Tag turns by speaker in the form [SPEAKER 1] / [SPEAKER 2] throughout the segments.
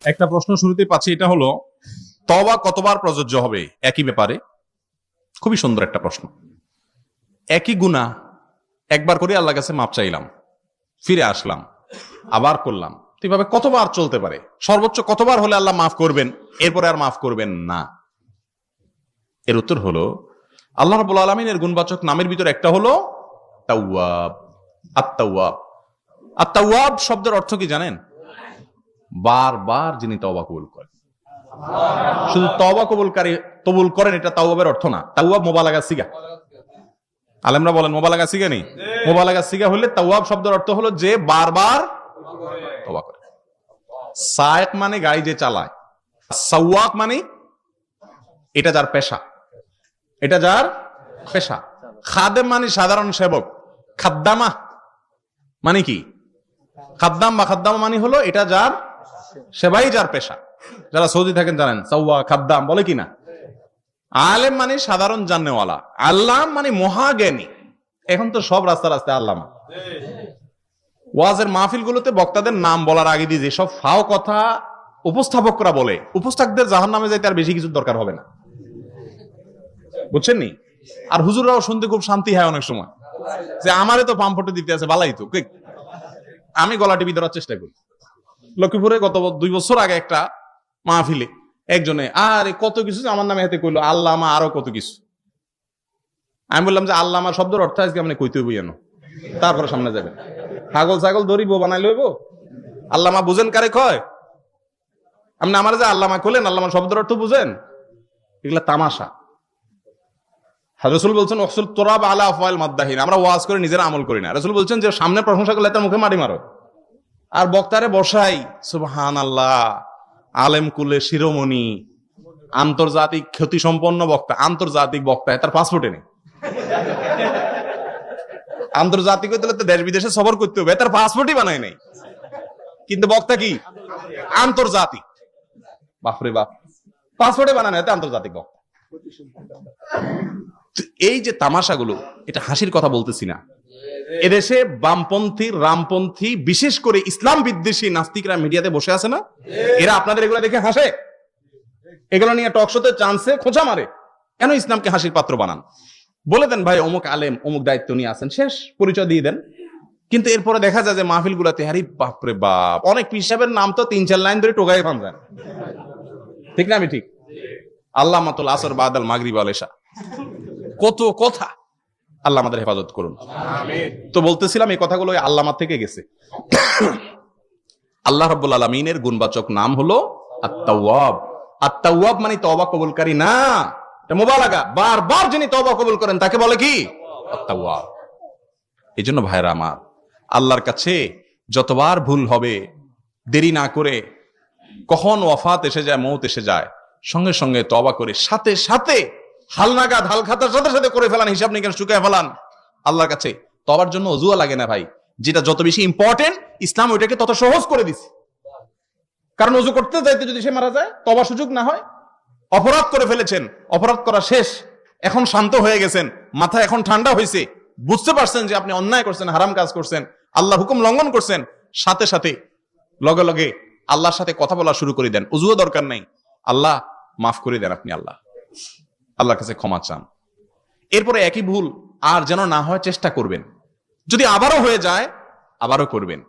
[SPEAKER 1] একটা প্রশ্ন শুরুতে পাচ্ছি, এটা হলো তওবা কতবার প্রযোজ্য হবে একই ব্যাপারে? খুবই সুন্দর একটা প্রশ্ন। একই গুনাহ একবার করে আল্লাহর কাছে মাপ চাইলাম, ফিরে আসলাম, আবার করলাম, এভাবে কতবার চলতে পারে? সর্বোচ্চ কতবার হলে আল্লাহ মাফ করবেন, এরপরে আর মাফ করবেন না? এর উত্তর হলো, আল্লাহ রাব্বুল আলামিনের গুণবাচক নামের ভিতর একটা হলো তাওয়াব। আত-তাওয়াব। আত-তাওয়াব শব্দের অর্থ কি জানেন? বারবার যিনি তওবা কবুল করেন। শুধু তওবা কবুল করেন এটা তাওয়াবের অর্থ না। তাওয়াব মুবালাগা সিগা। আলেমরা বলেন মুবালাগা সিগা নেই। মুবালাগা সিগা হলে তাওয়াব শব্দের অর্থ হলো যে বারবার তওবা করে। সায়েক মানে গাড়ি যে চালায়, সাওয়াক মানে এটা যার পেশা, এটা যার পেশা। খাদেম মানে সাধারণ সেবক। খাদ্দামা মানে কি? খাদ্দাম বা খাদ্দামা মানে হলো এটা যার সেবাই, যার পেশা। যারা সৌদি থাকেন জানেন সাওয়া খাদ্দাম বলে কিনা। আলেম মানে সাধারণ জানেওয়ালা, আল্লাম মানে মহাজ্ঞানী। এখন তো সব রাস্তা রাস্তায় আল্লামা। ওয়াজের মাহফিল গুলোতে বক্তাদের নাম বলার আগে দিয়ে যেসব ফাও কথা উপস্থাপকরা বলে, উপস্থাপকদের জাহান্নামে যাইতে আর বেশি কিছু দরকার হবে না, বুঝছেন নি? আর হুজুররাও শুনতে খুব শান্তি হয় অনেক সময়, যে আমারে তো পাম্পটে দিতে আছে, বালাই তো। আমি গলা টিপি ধরার চেষ্টা করি। লক্ষ্মীপুরে গত 2 বছর আগে একটা মাহফিলে একজনে আরে কত কিছু আমার নামে হাতে কইলো, আল্লামা আরো কত কিছু। আমি বললাম যে আল্লামা শব্দের অর্থ আজকে আপনি কইতে হইব জানো, তারপরে সামনে যাবেন। ছাগল ছাগল ধরিব বানাই লইব। আল্লামা বুঝেন কারে কয়? আপনি আমার যে আল্লামা কইলেন, আল্লামা শব্দের অর্থ বুঝেন? এগুলা তামাশা। রাসূল বলছেন ওয়াসুল তুরাব আলা আফওয়াল মাদ্দাহিন। আমরা ওয়াজ করে নিজেরা আমল করি না। রাসূল বলছেন যে সামনে প্রশংসা করলে তার মুখে মাটি মারো, আর বক্তারে বসাই। সুবহানাল্লাহ, আলেম কুলে শিরোমণি, আন্তর্জাতিক খ্যাতি সম্পন্ন বক্তা, আন্তর্জাতিক বক্তা, তার পাসপোর্টে নেই। আন্তর্জাতিক হইতে হলে তো দেশ বিদেশে সফর করতে হবে, তার পাসপোর্টই বানায় নাই, কিন্তু বক্তা কি আন্তর্জাতিক। বাপরে বাপ, পাসপোর্টে বানানো এতে আন্তর্জাতিক বক্তা। এই যে তামাশাগুলো, এটা হাসির কথা বলতেছি না। এদেশে বামপন্থী, রামপন্থী, বিশেষ করে ইসলাম বিদ্বেষী নাস্তিকরা মিডিয়াতে বসে আছে না, এরা আপনাদের এগুলো দেখে হাসে, এগুলো নিয়ে টকশোতে চান্সে খোঁচা মারে। কেন ইসলামকে হাসির পাত্র বানান? বলে দেন ভাই অমুক আলেম, অমুক দায়িত্ব নিয়ে আছেন, শেষ, পরিচয় দিয়ে দেন। কিন্তু এরপরে দেখা যায় যে মাহফিল গুলাতে হারি বাপরে বাপ, অনেক পীর সাহেবের নাম তো 3-4 লাইন ধরে টোকাই ফান যায়। ঠিক না? আমি ঠিক? আল্লামাতুল আসর বাদাল মাগরিব আল ইশা, কত কথা। আল্লাহ আমাদের হেফাজত করুন। তো বলতেছিলাম এই কথাগুলো আল্লামা থেকে গেছে। আল্লাহ রাব্বুল আলামিনের গুণবাচক নাম হলো আত-তাওয়াব। আত-তাওয়াব মানে তওবা কবুলকারী না, এটা মুবালাগা। বারবার যিনি তওবা কবুল করেন তাকে বলে কি? আত-তাওয়াব। এইজন্য ভাইরা আমার, আল্লাহর কাছে যতবার ভুল হবে, দেরি না করে, কখন ওয়াফাত এসে যায়, মওত এসে যায়, সঙ্গে সঙ্গে তওবা করে সাথে সাথে হালনাগাদ, হালখাতার সাথে সাথে করে ফেলান, হিসাব নিকেশ চুকায় ফেলান আল্লাহর কাছে। তওবার জন্য ওযুও লাগে না ভাই। যেটা যত বেশি ইম্পর্টেন্ট, ইসলাম ওইটাকে তত সহজ করে দিছে। কারণ ওযু করতে যাইতে যদি সে মারা যায়, তওবার সুযোগ না হয়। অপরাধ করে ফেলেছেন, অপরাধ করা শেষ, এখন শান্ত হয়ে গেছেন, মাথা এখন ঠান্ডা হয়েছে, বুঝতে পারছেন যে আপনি অন্যায় করছেন, হারাম কাজ করছেন, আল্লাহ হুকুম লঙ্ঘন করছেন, সাথে সাথে লগে লগে আল্লাহর সাথে কথা বলা শুরু করে দেন। ওযুও দরকার নাই, আল্লাহ মাফ করে দেন, আপনি আল্লাহর কাছে ক্ষমা চান। এরপরে একই ভুল আর যেন না হয় চেষ্টা করবেন। যদি আবারও হয়ে যায়, আবারও করবেন।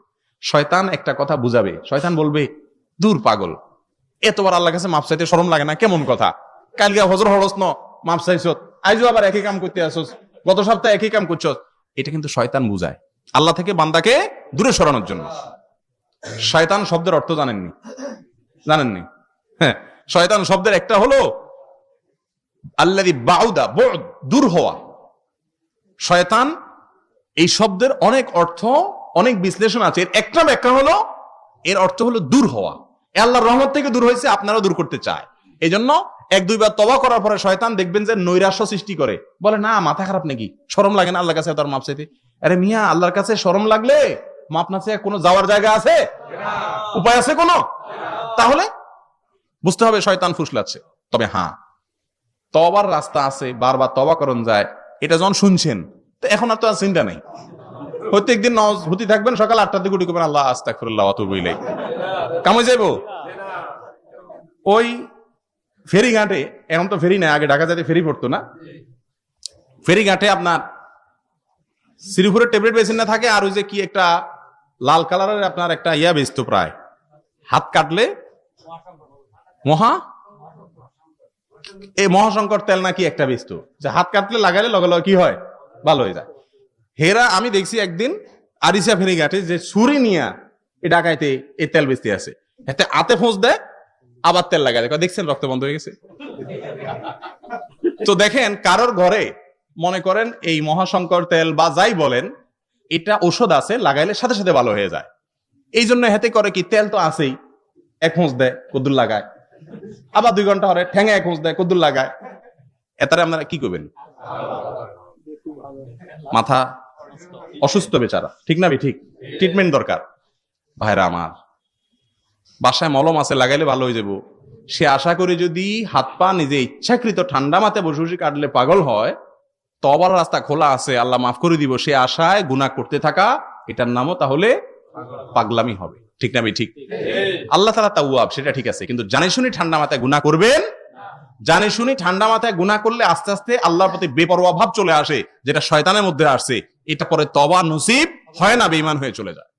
[SPEAKER 1] শয়তান একটা কথা বুঝাবে, শয়তান বলবে দূর পাগল, এতবার আল্লাহর কাছে মাফ চাইতে শরম লাগে না? কেমন কথা, কালকে হজর হরসন মাফ চাইছত, আইজও আবার একই কাম করতে আসছ, গত সপ্তাহে একই কাম করছ। এটা কিন্তু শয়তান বুঝায় আল্লাহ থেকে বান্দাকে দূরে সরানোর জন্য। শয়তান শব্দের অর্থ জানেননি? হ্যাঁ, শয়তান শব্দের একটা হলো আল্লাযী বাউদা, বুদ, দূর হওয়া। শয়তান এই শব্দের অনেক অর্থ, অনেক বিশ্লেষণ আছে। এর একটা ব্যাখ্যা হলো, এর অর্থ হলো দূর হওয়া। আল্লাহর রহমত থেকে দূর হয়েছে, আপনারাও দূর করতে চায়। এই জন্য 1-2 বার তওবা করার পরে শয়তান দেখবেন যে নৈরাশ্য সৃষ্টি করে, বলে না মাথা খারাপ নাকি, শরম লাগে না আল্লাহর কাছে তার মাপ চাইতে? আরে মিয়া, আল্লাহর কাছে শরম লাগলে মাপ না চাইতে কোনো যাওয়ার জায়গা আছে? উপায় আছে কোনো? তাহলে বুঝতে হবে শয়তান ফুসলাচ্ছে। তবে হ্যাঁ, তওবার রাস্তা আছে, বারবার তওবা করন যায়। এটা যখন শুনছেন, তো এখন আর তো আর চিন্তা নাই। প্রত্যেকদিন নামাজ হতে থাকবেন, সকাল 8টার দিকে উঠে করবেন আল্লাহ আস্তাগফিরুল্লাহ ওয়া আতুবু ইলাইহি, কামে যাইবো? ওই ফেরিঘাটে, এখন তো ফেরি নেই, আগে ঢাকা যাতে ফেরি পড়তো না, ফেরিঘাটে আপনার শ্রীপুরের ট্যাবলেট বেসিন না থাকে, আর ওই যে কি একটা লাল কালারের আপনার একটা ইয়া বেচতো, প্রায় হাত কাটলে মহাশঙ্কর তেল নাকি একটা বেচতো, যে হাত কাটলে লাগালে লগে লগে কি হয়, ভালো হয়ে যায়। হেরা আমি দেখছি একদিন আরিসা ফেরিঘাটে যে ছুরি নিয়া এ ঢাকাইতে এই তেল বেচতে আছে, এতে হাতে ফোঁস দেয়, আবার তেল লাগায় দেয়, দেখছেন রক্ত বন্ধ হয়ে গেছে। তো দেখেন কারোর ঘরে মনে করেন এই মহাশঙ্কর তেল বা যাই বলেন, এটা ঔষধ আছে, লাগাইলে সাথে সাথে ভালো হয়ে যায়। এই জন্য হেতে করে কি, তেল তো আছেই, এক হোঁচ দেয়, কদ্দুর লাগায়, আবার 2 ঘন্টা হরে ঠ্যাঙে এক হোঁচ দেয়, কদ্দুর লাগায়। এতারে আপনারা কি করবেন? মাথা অসুস্থ বেচারা, ঠিক না? ঠিক, ট্রিটমেন্ট দরকার। ভাইরা আমার, বাসায় মলম আছে, লাগাইলে ভালো হয়ে যাব। সে আশা করে যদি হাত পা নিজে ইচ্ছাকৃত ঠান্ডা মাথায় বসে বসে কাটলে পাগল হয়, তবার রাস্তা খোলা আছে, আল্লাহ মাফ করে দিব। সে আশায় গুনাহ করতে থাকা, এটার নামও তাহলে পাগলামি হবে, ঠিক না? ঠিক। আল্লাহ তাআলা তাওয়াব, সেটা ঠিক আছে, কিন্তু জানে শুনি ঠান্ডা মাথায় গুনাহ করবেন। জানে শুনি ঠান্ডা মাথায় গুনাহ করলে আস্তে আস্তে আল্লাহর প্রতি বেপরোয়া ভাব চলে আসে, যেটা শয়তানের মধ্যে আসছে। এটা পরে তওবা নসিব হয় না, বেঈমান হয়ে চলে যায়।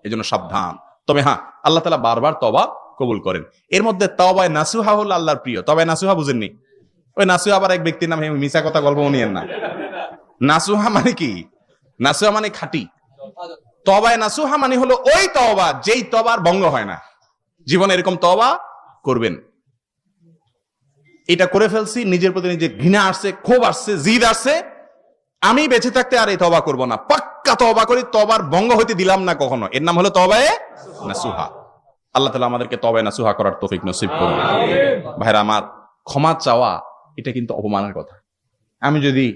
[SPEAKER 1] এই জন্য সাবধান। তবে হ্যাঁ, আল্লাহ তাআলা বারবার তওবা কবুল করেন। এর মধ্যে তওবায়ে নাসুহা হলো আল্লাহর প্রিয়। তওবায়ে নাসুহা বুঝেননি? ওই নাসুহা আবার এক ব্যক্তির নাম, মিছা কথা গল্প নিয়েন না। নাসুহা মানে কি? নাসুহা মানে খাঁটি। তওবায়ে নাসুহা মানে হলো ওই তওবা যেই তওবার ভঙ্গ হয় না। জীবনে এরকম তওবা করবেন, এটা করে ফেলছি, নিজের প্রতি নিজে ঘৃণা আসছে, ক্ষোভ আসছে, জিদ আসছে, আমি বেঁচে থাকতে আর এই তওবা করব না, পাক্কা তওবা করি, তওবার ভঙ্গ হইতে দিলাম না কখনো। এর নাম হলো তওবায়ে নাসুহা। আল্লাহ তাআলা আমাদেরকে তওবায়ে নাসুহা করার তৌফিক নসিব করুন। ভাইরা আমার, ক্ষমা চাওয়া এটা কিন্তু অপমানের কথা। আমি যদি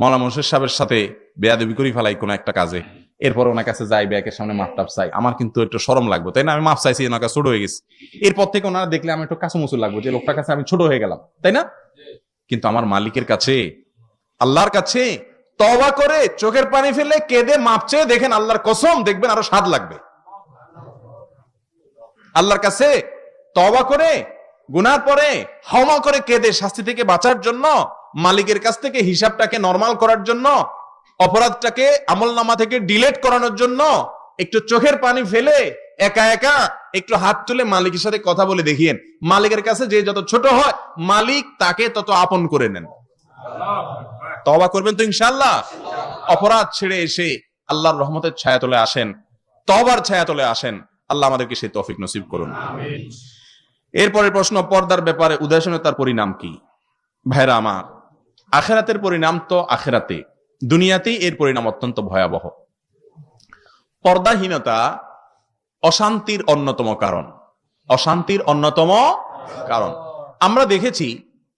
[SPEAKER 1] মাওলানা মুর্শিদ সাহেবের সাথে বেয়াদবি করি ফেলাই কোনো একটা কাজে, এরপর ওনার কাছে যাই, ব্যাকের সামনে মাপ টাপ চাই, আমার কিন্তু একটু শরম লাগবে, তাই না? আমি মাপ চাইছি, ওনার কাছে ছোট হয়ে গেছি, এরপর থেকে ওনারা দেখলে আমি একটু কাছুমুচু লাগবো, যে লোকটার কাছে আমি ছোট হয়ে গেলাম, তাই না? কিন্তু আমার মালিকের কাছে, আল্লাহর কাছে তওবা করে চোখের পানি ফেলে কেঁদে মাপ চেয়ে দেখেন, আল্লাহর কসম, দেখবেন আরো স্বাদ লাগবে। আল্লাহর কাছে তওবা করে, গুনার পরে ক্ষমা করে কেঁদে শাস্তি থেকে বাঁচার জন্য, মালিকের কাছ থেকে হিসাবটাকে নরমাল করার জন্য, অপরাধটাকে আমলনামা থেকে ডিলিট করানোর জন্য একটু চোখের পানি ফেলে একা একা একটু হাত তুলে মালিকের সাথে কথা বলে দেখিয়েন। মালিকের কাছে যে যত ছোট হয়, মালিক তাকে তত আপন করে নেন। তওবা করবেন তো ইনশাআল্লাহ? অপরাধ ছেড়ে এসে আল্লাহর রহমতের ছায়াতলে আসেন, তওবার ছায়াতলে আসেন। আল্লাহ আমাদেরকে সেই তৌফিক নসিব করুন। এরপরের প্রশ্ন, পর্দার ব্যাপারে উদাসীনতার পরিণাম কি? ভাইরা আমার, আখিরাতের পরিণাম তো আখিরাতে, দুনিয়াতেই এর পরিণাম অত্যন্ত ভয়াবহ। পর্দাহীনতা অশান্তির অন্যতম কারণ, অশান্তির অন্যতম কারণ। আমরা দেখেছি,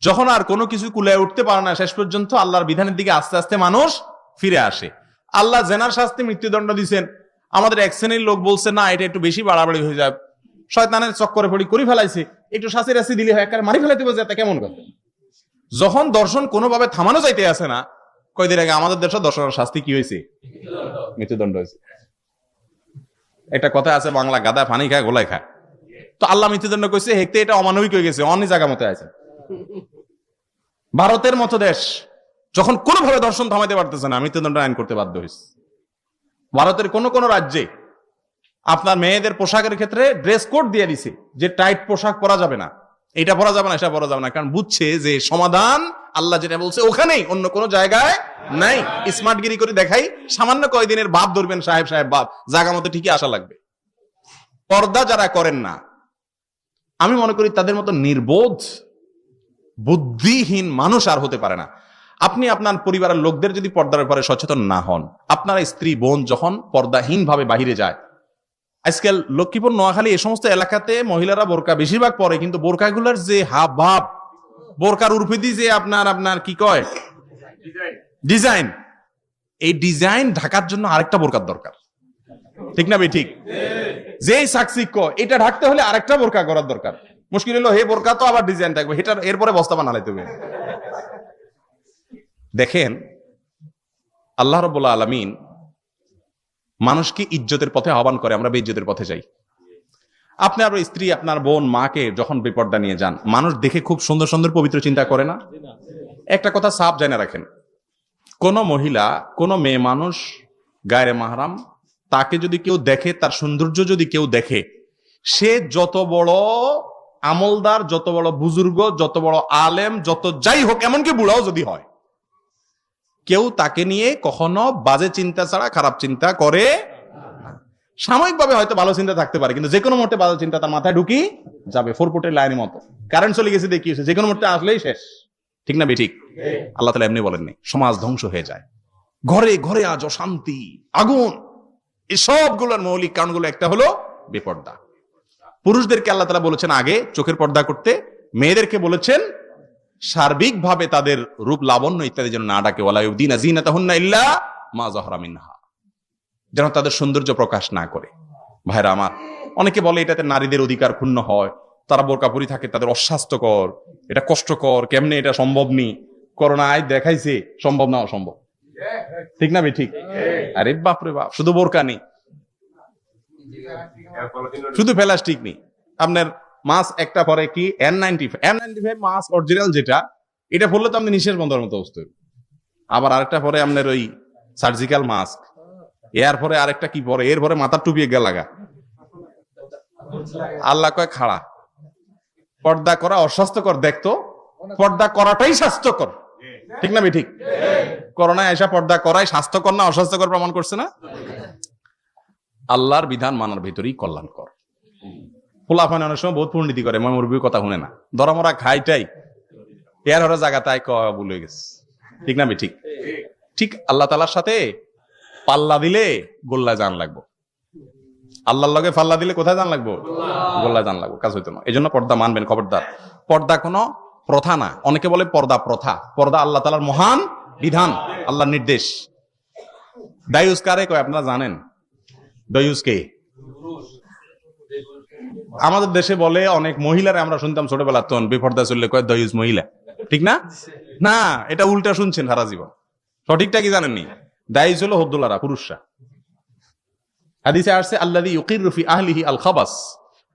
[SPEAKER 1] যখন আর কোনো কিছু কুলায় উঠতে পারে না, শেষ পর্যন্ত আল্লাহর বিধানের দিকে আস্তে আস্তে মানুষ ফিরে আসে। আল্লাহ জেনার শাস্তি মৃত্যুদণ্ড দিচ্ছেন, আমাদের এক শ্রেণীর লোক বলছে না, এটা একটু বেশি বাড়াবাড়ি হয়ে যায়, শয়তানের চক্করে পড়ি করে ফেলাইছে, একটু শাস্তি রাস্তি দিলে হয়, একেবারে মারি ফেলাইতে বলছে, তা কেমন কথা? যখন দর্শন কোনোভাবে থামানো যাইতে আসে না, কয়দিন আগে আমাদের দেশে দর্শনের শাস্তি কি হয়েছে? মৃত্যুদণ্ড হয়েছে। একটা কথা আছে, বাংলা গাদা পানি খায় গোলাই খায়। তো আল্লাহ মৃত্যুদণ্ড কইছে, হেকতে এটা অমানবিক হয়ে গেছে, অন্য জায়গা মতো আছে। ভারতের মতো দেশ যখন কোনোভাবে দর্শন থামাইতে পারতেছে না, মৃত্যুদণ্ড আইন করতে বাধ্য হয়েছে। ভারতের কোন কোন রাজ্যে আপনার মেয়েদের পোশাকের ক্ষেত্রে ড্রেস কোড দিয়ে দিছে, যে টাইট পোশাক পরা যাবে না, এটা পরা যাবে না, সেটা পরা যাবে না, কারণ বুঝছে যে সমাধান আল্লাহ যেটা বলছে ওখানেই, অন্য কোনো জায়গায় নাই। স্মার্টগিরি করে দেখাই, সামান্য কয়দিনের বাপ ধরবেন, সাহেব সাহেব বাপ, জায়গা মতো ঠিকই আসা লাগবে। পর্দা যারা করেন না, আমি মনে করি তাদের মতো নির্বোধ বুদ্ধিহীন মানুষ আর হতে পারে না। আপনি আপনার পরিবারের লোকদের যদি পর্দার ব্যাপারে সচেতন না হন, আপনার স্ত্রী বোন যখন পর্দাহীন ভাবে বাহিরে যায়, আজকাল লক্ষ্মীপুর, নোয়াখালী এই সমস্ত এলাকাতে মহিলারা বোরকা বেশিরভাগ পরে, কিন্তু বোরকাগুলোর যে হাব ভাব, বোরকার উর্ফিদি যে আপনার কি কয় ডিজাইন, এই ডিজাইন ঢাকার জন্য আরেকটা বোরকার দরকার, ঠিক না? ঠিক, যে সাকসিক্য এটা ঢাকতে হলে আরেকটা বোরকা করার দরকার। মুশকিল হলো, হে বোরকা তো আবার ডিজাইন থাকবে, এটা এরপরে বস্তা বানাইতে হবে। দেখেন, আল্লাহ রাব্বুল আলামিন মানুষকে ইজ্জতের পথে আহ্বান করে, আমরা বেইজ্জতের পথে যাই। আপনি আপনার স্ত্রী, আপনার বোন, মাকে যখন বেপর্দা নিয়ে যান, মানুষ দেখে খুব সুন্দর সুন্দর পবিত্র চিন্তা করে না? একটা কথা সাফ জেনে রাখেন, কোন মহিলা, কোন মেয়ে মানুষ গায়রে মাহরাম, তাকে যদি কেউ দেখে, তার সৌন্দর্য যদি কেউ দেখে, সে যত বড় আমলদার, যত বড় বুজুর্গ, যত বড় আলেম, যত যাই হোক, এমনকি বুড়াও যদি হয়, কেউ তাকে নিয়ে কখনো বাজে চিন্তা ছাড়া খারাপ চিন্তা করে না। সাময়িকভাবে হয়তো ভালো চিন্তা থাকতে পারে, কিন্তু যে কোনো মুহূর্তে ভালো চিন্তা তার মাথায় ঢুকি যাবে, ফোরপুটের লাইনের মতো। কারেন্ট চলে গেছে, দেখি যে কোনো মুহূর্তে আসলেই শেষ। ঠিক না বেঠিক? আল্লাহ তাআলা এমনি বলেননি, সমাজ ধ্বংস হয়ে যায়, ঘরে ঘরে আজ অশান্তি, আগুন। এই সবগুলোর মৌলিক কারণগুলো একটা হলো বেপর্দা। পুরুষদেরকে আল্লাহ তাআলা বলেছেন আগে চোখের পর্দা করতে, মেয়েদেরকে বলেছেন সার্বিকভাবে তাদের রূপ লাবণ্য ইত্যাদি যেন না ডাকে, ওয়ালা ইউদিনা যিনাতাহুন্না ইল্লা মা যাহরা মিনহা, যেন তাদের সৌন্দর্য প্রকাশ না করে। ভাইরা আমার, অনেকে বলে এটাতে নারীদের অধিকার ক্ষুণ্ণ হয়, তারা বোরকা পরে থাকে, তাদের অস্বাস্থ্যকর, এটা কষ্টকর, কেমনে এটা সম্ভব নি, করোনায় দেখাইছে সম্ভব না, অসম্ভব। ঠিক না ঠিক? আরে বাপরে বাপ, শুধু বোরকা নেই, শুধু প্লাস্টিক নেই, আপনার মাস্ক একটা পরে কি N95 মাস্ক অরিজিনাল যেটা, এটা পরলে তো আপনি নিঃশ্বাস বন্ধের মতো অবস্থা। আবার আরেকটা পরে আপনার ওই সার্জিক্যাল মাস্ক, এর পরে আরেকটা কি পরে, এর পরে মাথার টুপি গা লাগা। আল্লাহ কয় খাড়া, পর্দা করা অস্বাস্থ্যকর দেখতো, পর্দা করাটাই স্বাস্থ্যকর। ঠিক না ঠিক? করোনায় এসা পর্দা করাই স্বাস্থ্যকর না অস্বাস্থ্যকর প্রমাণ করছে না? আল্লাহর বিধান মানার ভিতরেই কল্যাণকর। পোলাপান অনেক সময় বহুত পূর্ণীতি করে, মুরব্বীর কথা শুনে না, ধরামরা খাইটাই এর হরে জায়গাটাই ভুলে গেছে। ঠিক না ঠিক? ঠিক আল্লাহ তাআলার সাথে পাল্লা দিলে গোল্লা জান লাগবো, আল্লাহর লগে পাল্লা দিলে কোথায় জান লাগবো? গোল্লা জান লাগবো, কাজ হইতো না। এই জন্য পর্দা মানবেন, খবরদার। পর্দা কোনো প্রথা না। অনেকে বলে পর্দা প্রথা, পর্দা আল্লাহ তাআলার মহান বিধান, আল্লাহর নির্দেশ। দায়ুস কারে কয় আপনারা জানেন? দায়ুস কে? আমাদের দেশে বলে অনেক মহিলারা, আমরা শুনতাম ছোটবেলা তখন, বেপর্দা চললে কয় দায়ুস মহিলা। ঠিক না? না, এটা উল্টা শুনছেন সারা জীবন। সঠিকটা কি জানেননি? দায়ুস হলো হদ্দুলারা, পুরুষরা। হাদিসে আসছে আল্লাযী ইউকিরু ফি আহলিহি আল খাবাস,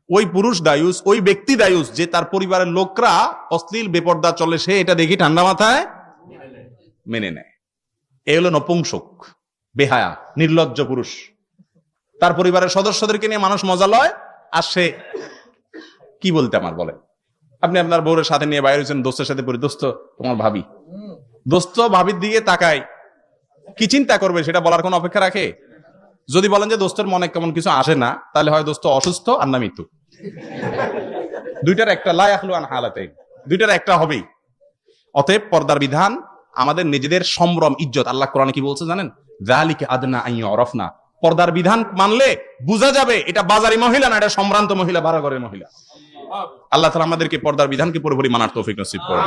[SPEAKER 1] ওই পুরুষ দায়ুস, ওই ব্যক্তি দায়ুস যে তার পরিবারের লোকরা অশ্লীল বেপর্দা চলে, সে এটা দেখি ঠান্ডা মাথায় মেনে নেয়। এই হলো নপুংসক, বেহায়া, নির্লজ্জ পুরুষ। তার পরিবারের সদস্যদেরকে নিয়ে মানুষ মজা লয়, আর সে কি বলতে আমার বলে। আপনি আপনার বউরের সাথে নিয়ে বাইরে হচ্ছেন, দোস্তের সাথে পড়ি, দোস্ত তোমার ভাবি, দোস্ত ভাবির দিকে তাকায়, কি চিন্তা করবে সেটা বলার কোন অপেক্ষা রাখে? যদি বলেন যে দোস্তের মনে কেমন কিছু আসে না, তাহলে হয় দোস্ত অসুস্থ আর না মৃত্যু। দুইটার একটা, লা ইয়াখলু আন হালাতাইন, দুইটার একটা হবেই। অতএব পর্দার বিধান আমাদের নিজেদের সম্ভ্রম, ইজ্জত। আল্লাহ কোরআনে কি বলছে জানেন? যালিকা আদনা আন ইউরাফনা, পর্দার বিধান মানলে বোঝা যাবে এটা বাজারি মহিলা না, এটা সম্ভ্রান্ত মহিলা, বাড়াঘরের মহিলা। আল্লাহ তাআলা আমাদেরকে পর্দার বিধানকে পুরোপুরি মানার তৌফিক নসিব করুন।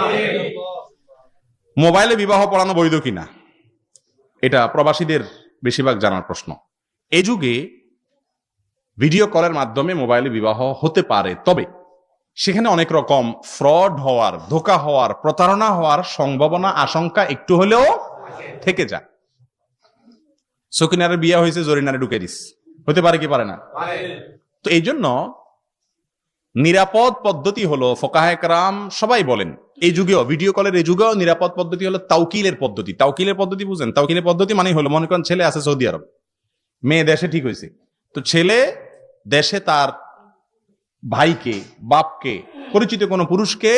[SPEAKER 1] মোবাইলে বিবাহ পড়ানো বৈধ কিনা, এটা প্রবাসীদের বেশিরভাগ জানার প্রশ্ন। এই যুগে ভিডিও কলের মাধ্যমে মোবাইলে বিবাহ হতে পারে, তবে সেখানে অনেক রকম ফ্রড হওয়ার, ধোঁকা হওয়ার, প্রতারণা হওয়ার সম্ভাবনা, আশঙ্কা একটু হলেও থেকে যায়। সকিনারের বিয়ে হয়েছে, জরিনারে ঢুকে দিস, হতে পারে কি পারে না? তো এই জন্য নিরাপদ পদ্ধতি হলো, ফোকাহে কেরাম সবাই বলেন, এই যুগেও, ভিডিও কলের এই যুগেও নিরাপদ পদ্ধতি হলো তাওকিলের পদ্ধতি। তাওকিলের পদ্ধতি বুঝেন? তাওকিলের পদ্ধতি মানে হলো, মনে করেন ছেলে আছে সৌদি আরব, মেয়ে দেশে ঠিক হয়েছে, তো ছেলে দেশে তার ভাইকে, বাপকে, পরিচিত কোনো পুরুষকে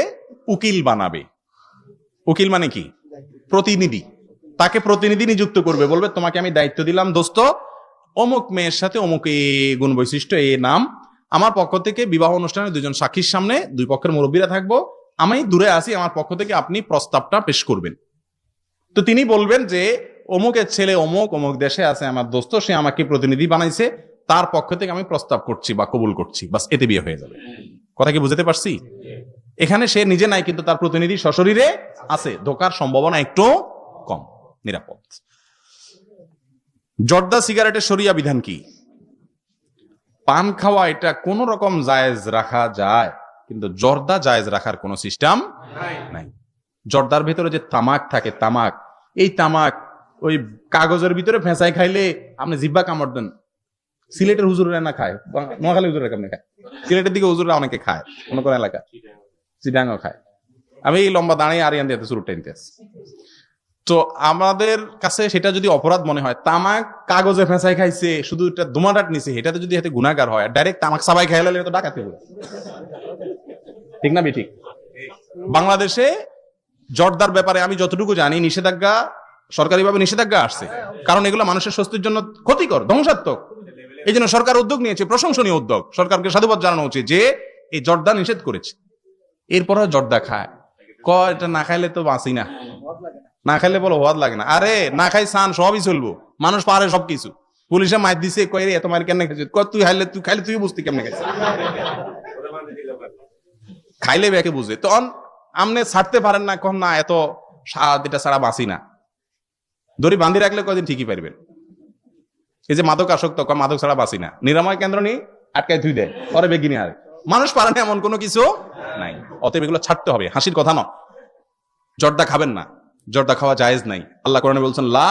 [SPEAKER 1] উকিল বানাবে। উকিল মানে কি? প্রতিনিধি। তাকে প্রতিনিধি নিযুক্ত করবে, বলবে তোমাকে আমি দায়িত্ব দিলাম দোস্ত, অমুক মেয়ের সাথে অমুক এই গুণ বৈশিষ্ট্য, এই নাম, আমার পক্ষ থেকে বিবাহ অনুষ্ঠানে দুজন সাক্ষীর সামনে দুই পক্ষের মুরব্বীরা থাকবো, আমি দূরে আসি, আমার পক্ষ থেকে আপনি প্রস্তাবটা পেশ করবেন। তো তিনি বলবেন যে অমুকের ছেলে অমুক অমুক দেশে আছে, আমার দোস্ত, সে আমাকে প্রতিনিধি বানাইছে, তার পক্ষ থেকে আমি প্রস্তাব করছি বা কবুল করছি, বাস, এতে বিয়ে হয়ে যাবে। কথা কি বুঝতে পারছি? এখানে সে নিজে নাই, কিন্তু তার প্রতিনিধি সশরীরে আছে, ধোকার সম্ভাবনা একটু কম, নিরাপদ। জর্দা সিগারেটের শরিয়া বিধান কি? পান খাওয়া এটা কোন রকম জায়েজ রাখা যায়, কিন্তু জর্দা জায়েজ রাখার কোন সিস্টেম নাই। জর্দার ভিতরে যে তামাক থাকে, তামাক, এই তামাক ওই কাগজের ভিতরে ফেঁসাই খাইলে আপনি জিব্বা কামড় দেন, সিলেটের হুজুরেরা না খায়, নোয়াখালী হুজুরেরা কেমনে খায়, সিলেটের দিকে হুজুররা অনেকে খায়, কোনো কোনো এলাকা চিটাঙ্গও খায়। আমি এই লম্বা দাঁড়িয়ে আরিয়ান দিয়ে শুরু টাইনতে আছি। তো আমাদের কাছে সেটা যদি অপরাধ মনে হয়, তামাক কাগজে ফেঁসাই খাইছে, শুধু এটা দুমাটাট নিছে, এটাতে যদি হাতে গুনাহগার হয়, ডাইরেক্ট তামাক সাবাই খাইলে তো ডাকাতি হবে, ঠিক না ঠিক? বাংলাদেশে জর্দার ব্যাপারে আমি যতটুকু জানি নিষেধাজ্ঞা, সরকারিভাবে নিষেধাজ্ঞা আসছে, কারণ এগুলো মানুষের স্বাস্থ্যের জন্য ক্ষতিকর, ধ্বংসাত্মক। এই জন্য সরকার উদ্যোগ নিয়েছে, প্রশংসনীয় উদ্যোগ, সরকারকে সাধুবাদ জানানো উচিত যে এই জর্দা নিষেধ করেছে। এরপরও জর্দা খায়, এটা না খাইলে তো বাঁচি না, না খাইলে বলো হওয়ার লাগে না। আরে না খাই সান সবই চলবো, মানুষ পারে সবকিছু। পুলিশে মার দিছে, কয় রে এত মার কেন খাইছিস, তুই খাইলে তুই বুঝতি কেমনে খাইছিস, খাইলে ব্যাকে বুঝে। তখন আমনে ছাড়তে পারেন না, কখন না এত স্বাদ, এটা ছাড়া বাঁচি না। দড়ি বান্ধি রাখলে কয়দিন ঠিকই পারবেন। এই যে মাদক আসক্ত, মাদক ছাড়া বাঁচি না, নিরাময় কেন্দ্র নিয়ে আটকায় ধুই দেয়, পরে বেগিনি হারে, মানুষ পারে না এমন কোনো কিছু নাই। অতএব এগুলো ছাড়তে হবে, হাসির কথা নয়। জর্দা খাবেন না, জর্দা খাওয়া জায়েজ নাই। আল্লাহ কোরআনে বলছেন লা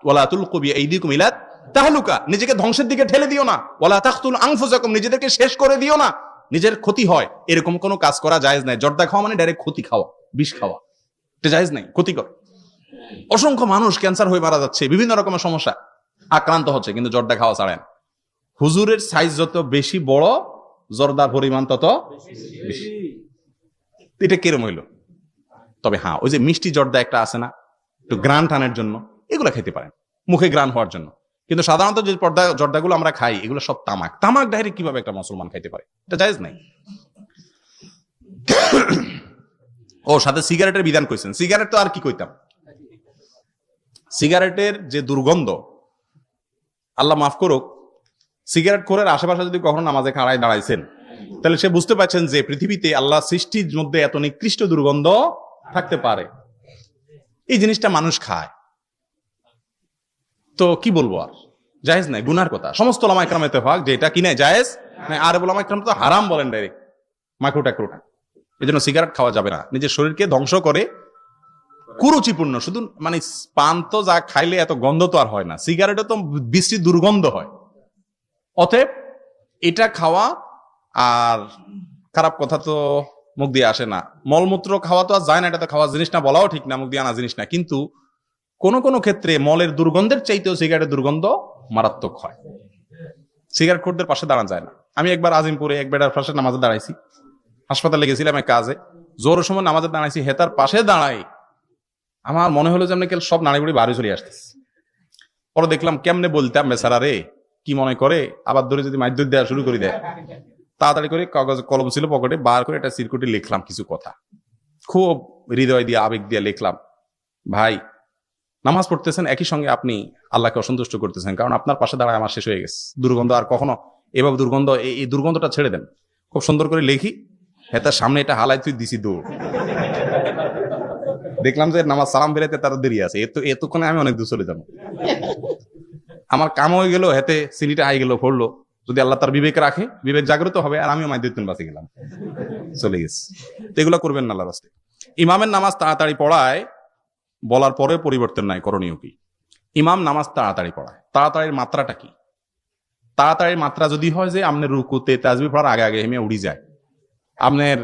[SPEAKER 1] ওয়ালা তুলকু বিআইদিকুম ইলা তাহলুকা, নিজেকে ধ্বংসের দিকে ঠেলে দিও না। ওয়ালা তাকতুল আনফুসাকুম, নিজেদেরকে শেষ করে দিও না, নিজের ক্ষতি হয় এরকম কোনো কাজ করা জায়েজ নাই। জর্দা খাওয়া মানে ডাইরেক্ট ক্ষতি খাওয়া, বিষ খাওয়া, এটা জায়েজ নাই, ক্ষতিকর। অসংখ্য মানুষ ক্যান্সার হয়ে মারা যাচ্ছে, বিভিন্ন রকমের সমস্যা আক্রান্ত হচ্ছে, কিন্তু জর্দা খাওয়া ছাড়েন। হুজুরের সাইজ যত বেশি বড়, জর্দার পরিমাণ তত বেশি। এটা কিরম হইল? তবে হ্যাঁ, ওই যে মিষ্টি জর্দা একটা আছে না, একটু গ্রান টানের জন্য, এগুলো খেতে পারেন, মুখে গ্রান হওয়ার জন্য। কিন্তু সাধারণত যে জর্দাগুলো আমরা খাই, এগুলো সব তামাক। তামাক ডাইরেক্ট কিভাবে একটা মুসলমান খাইতে পারে? এটা জায়েজ নাই। ও সাথে সিগারেটের বিধান কইছেন। সিগারেট তো আর কি কইতাম, সিগারেটের যে দুর্গন্ধ, আল্লাহ মাফ করুক, সিগারেট খোরের আশেপাশে যদি কখনো নামাজে খাড়ায় দাঁড়াইছেন, তাহলে সে বুঝতে পারছেন যে পৃথিবীতে আল্লাহ সৃষ্টির মধ্যে এত নিকৃষ্ট দুর্গন্ধ থাকতে পারে। এই জিনিসটা মানুষ খায়, তো কি বলবো আর, জায়েজ নাই, গুনার কথা। সমস্ত ওলামা ইকরাম ইত্তেফাক যে এটা কি নাই, জায়েজ নাই। আর ওলামা ইকরাম তো হারাম বলেন ডাইরেক্ট, মাইক্রো টাক্রোটা। এই জন্য সিগারেট খাওয়া যাবে না, নিজের শরীরকে ধ্বংস করে, কুরুচিপূর্ণ। শুধু মানে পান তো যা খাইলে এত গন্ধ তো আর হয় না, সিগারেটে তো বিশ্রী দুর্গন্ধ হয়। অতএব এটা খাওয়া, আর খারাপ কথা তো মুখ দিয়ে আসে না, মলমূত্র খাওয়া তো আর যায় না, এটা তো খাওয়া জিনিস না, বলাও ঠিক না, মুখ দিয়ে আনা জিনিস না। কিন্তু কোন কোন ক্ষেত্রে মলের দুর্গন্ধের চাইতেও সিগারেটের দুর্গন্ধ মারাত্মক হয়। সিগারেট খোরদের পাশে দাঁড়ান যায় না। আমি একবার আজিমপুরে এক বেটার পাশে নামাজে দাঁড়াইছি, হাসপাতালে গেছিলাম এক কাজে, জোরের সময় নামাজে দাঁড়াইছি, হেতার পাশে দাঁড়াই আমার মনে হলো যে আমি সব নাড়িগুড়ি বাড়ি চলে আসতেছি। পরে দেখলাম কেমনে বলতাম, বেচারা রে কি মনে করে, আবার ধরে যদি মাইর দেওয়া শুরু করে দেয়, তাড়াতাড়ি করে কাগজ কলম ছিল পকেটে, বার করে একটা সিরকুটি লিখলাম কিছু কথা, খুব হৃদয় দিয়ে আবেগ দিয়ে লিখলাম, ভাই নামাজ পড়তেছেন, একই সঙ্গে আপনি আল্লাহকে অসন্তুষ্ট করতেছেন, কারণ আপনার পাশে দাঁড়ায় আমার শেষ হয়ে গেছে দুর্গন্ধ। আর কখনো এভাবে দুর্গন্ধ, এই দুর্গন্ধটা ছেড়ে দেন। খুব সুন্দর করে লিখি, হেতার সামনে এটা হালাই তুই দিছি দৌড়। দেখলাম যে নামাজ সালাম বেরাইতে তার দেরি আছে, এতক্ষণে আমি অনেক দূর চলে যাবো। আমার কাম হয়ে গেল, হেতে সিনিটা হাই গেল, পড়লো। যদি আল্লাহ তার বিবেক রাখে, বিবেক জাগ্রত হবে, আর আমিও মাই দুই বাঁচে গেলাম, চলে গেছি। তো এগুলো করবেন না আল্লাহর রাস্তায়। ইমামের নামাজ তাড়াতাড়ি পড়ায় বলার পরে পরিবর্তন নাই, করণীয় কি? ইমাম নামাজ তাড়াতাড়ি পড়ায়, তাড়াতাড়ির মাত্রাটা কি? তাড়াতাড়ির মাত্রা যদি হয় যে আপনার রুকুতে তাসবিহ পড়ার আগে আগে হেমিয়া উঠি যায়, আপনার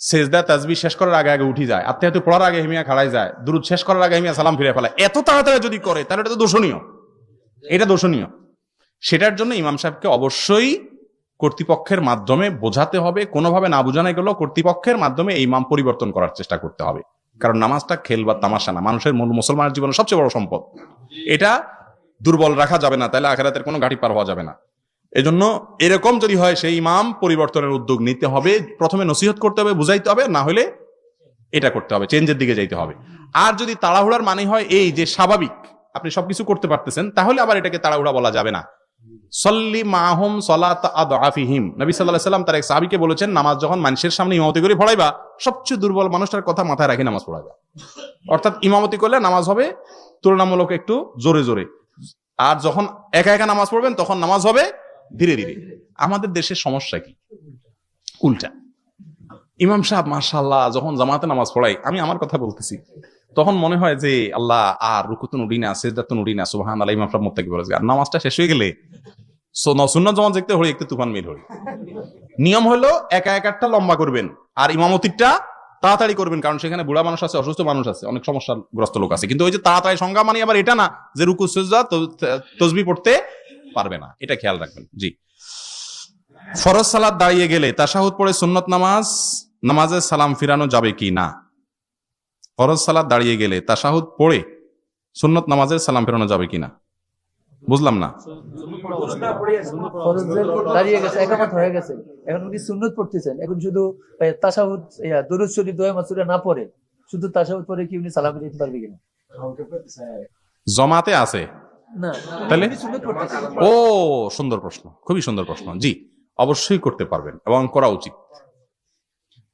[SPEAKER 1] সেজদা তাসবিহ শেষ করার আগে আগে উঠি যায়, আত্মীয়তা পড়ার আগে হেমিয়া খাড়াই যায়, দুরুদ শেষ করার আগে হেমিয়া সালাম ফিরে ফেলায়, এত তাড়াতাড়ি যদি করে তাহলে এটা তো দোষণীয়, এটা দোষণীয়। সেটার জন্য ইমাম সাহেবকে অবশ্যই কর্তৃপক্ষের মাধ্যমে বোঝাতে হবে, কোনোভাবে না বোঝানো গেলেও কর্তৃপক্ষের মাধ্যমে এই ইমাম পরিবর্তন করার চেষ্টা করতে হবে। কারণ নামাজটা খেল বা তামাশা না, মানুষের মুসলমানের জীবনের সবচেয়ে বড় সম্পদ। এটা দুর্বল রাখা যাবে না, তাহলে আখিরাতের কোনো ঘাটি পার হওয়া যাবে না। এজন্য এরকম যদি হয়, সেই ইমাম পরিবর্তনের উদ্যোগ নিতে হবে, প্রথমে নসিহত করতে হবে, বুঝাইতে হবে, না হলে এটা করতে হবে, চেঞ্জের দিকে যাইতে হবে। আর যদি তাড়াহুড়ার মানে হয় এই যে স্বাভাবিক আপনি সবকিছু করতে পারতেছেন, তাহলে আবার এটাকে তাড়াহুড়া বলা যাবে না। সল্লি মাহুম সলাত আদআফিহিম, নবী সাল্লাল্লাহু আলাইহি ওয়াসাল্লাম তার এক সাহাবীকে বলেছেন, নামাজ যখন মানুষের সামনে ইমামতি করে পড়াইবা, সবচেয়ে দুর্বল মানুষটার কথা মাথায় রাখি নামাজ পড়াইবা। অর্থাৎ ইমামতি করলে নামাজ হবে তুলনামূলক একটু জোরে জোরে, আর যখন একা একা নামাজ পড়বেন তখন নামাজ হবে ধীরে ধীরে। আমাদের দেশের সমস্যা কি? উল্টা। ইমাম সাহেব মাশাআল্লাহ যখন জামাতে নামাজ পড়াই, আমি আমার কথা বলতেছি, তখন মনে হয় যে আল্লাহ আর রুকুতুন উঠি না, সেজদাতুন উঠি না, সুবহানাল্লাহ, ইমাম সাহেব মুত্তাকি বলে। আর নামাজটা শেষ হয়ে গেলে সুন্নত জামাত দেখতে হলে একটু তুফান মিল হল। নিয়ম হলো একা একটা লম্বা করবেন আর ইমামতিরটা তাড়াতাড়ি করবেন, কারণ সেখানে বুড়া মানুষ আছে, অসুস্থ মানুষ আছে, অনেক সমস্যাগ্রস্ত লোক আছে। কিন্তু ওই যে তাড়াতাড়ি সংজ্ঞা মানে আবার এটা না যে রুকু সিজদা তসবিহ পড়তে পারবে না, এটা খেয়াল রাখবেন। জি, ফরজ সালাত দাঁড়িয়ে গেলে তাশাহুদ পড়ে সুন্নত নামাজে সালাম ফিরানো যাবে কি না? ফরজ সালাত দাঁড়িয়ে গেলে তাশাহুদ পড়ে সুন্নত নামাজের সালাম ফিরানো যাবে কিনা বুঝলাম না।
[SPEAKER 2] দাঁড়িয়ে গেছে, একামত হয়ে গেছে, এখন উনি সুন্নত পড়তেছেন, এখন শুধু তাশাহুদ দুরূদ শরীফ দোয়া মাসুরা না পড়ে শুধু তাশাহুদ পড়ে কি উনি সালাম দিতে পারবে কিনা?
[SPEAKER 1] জমাতে আছে
[SPEAKER 2] না,
[SPEAKER 1] তাহলে
[SPEAKER 2] সুন্নত পড়তেছেন।
[SPEAKER 1] ও সুন্দর প্রশ্ন, খুবই সুন্দর প্রশ্ন। জি, অবশ্যই করতে পারবেন এবং করা উচিত।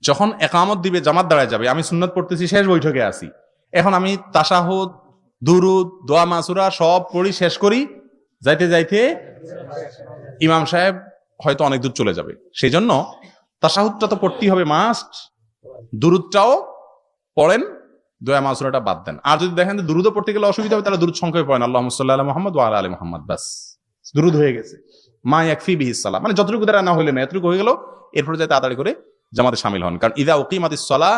[SPEAKER 1] যখন একামত দিবে, জামাত দাঁড়ায় যাবে, আমি সুন্নত পড়তেছি, শেষ বৈঠকে আছি, এখন আমি তাশাহুদ, দুরুদ, দোয়া মাসুরা সব পড়ি, শেষ করি, যাইতে যাইতে ইমাম সাহেব হয়তো অনেক দূর চলে যাবে, সেই জন্য তাশাহুদটা তো পড়তেই হবে মাস্ট, দুরুদটাও পড়েন, দোয়া মাসুরাটা বাদ দেন। আর যদি দেখেন যে দুরুদও পড়তে গেলে অসুবিধা হবে, তাহলে দুরুদ সংখ্যায় পড়েন, আল্লাহুম্মা সাল্লি আলা মুহাম্মদ ওয়া আলা আলি মুহাম্মদ, বাস দুরুদ হয়ে গেছে। মা ইয়াকফি বিহিস সালাহ, মানে যতটুকু দ্বারা না হইলে না, এতটুকু হয়ে গেল, এরপরে যাই তাড়াতাড়ি করে জামাতে শামিল হন। কারণ ইদা উকিমাতিস সালাহ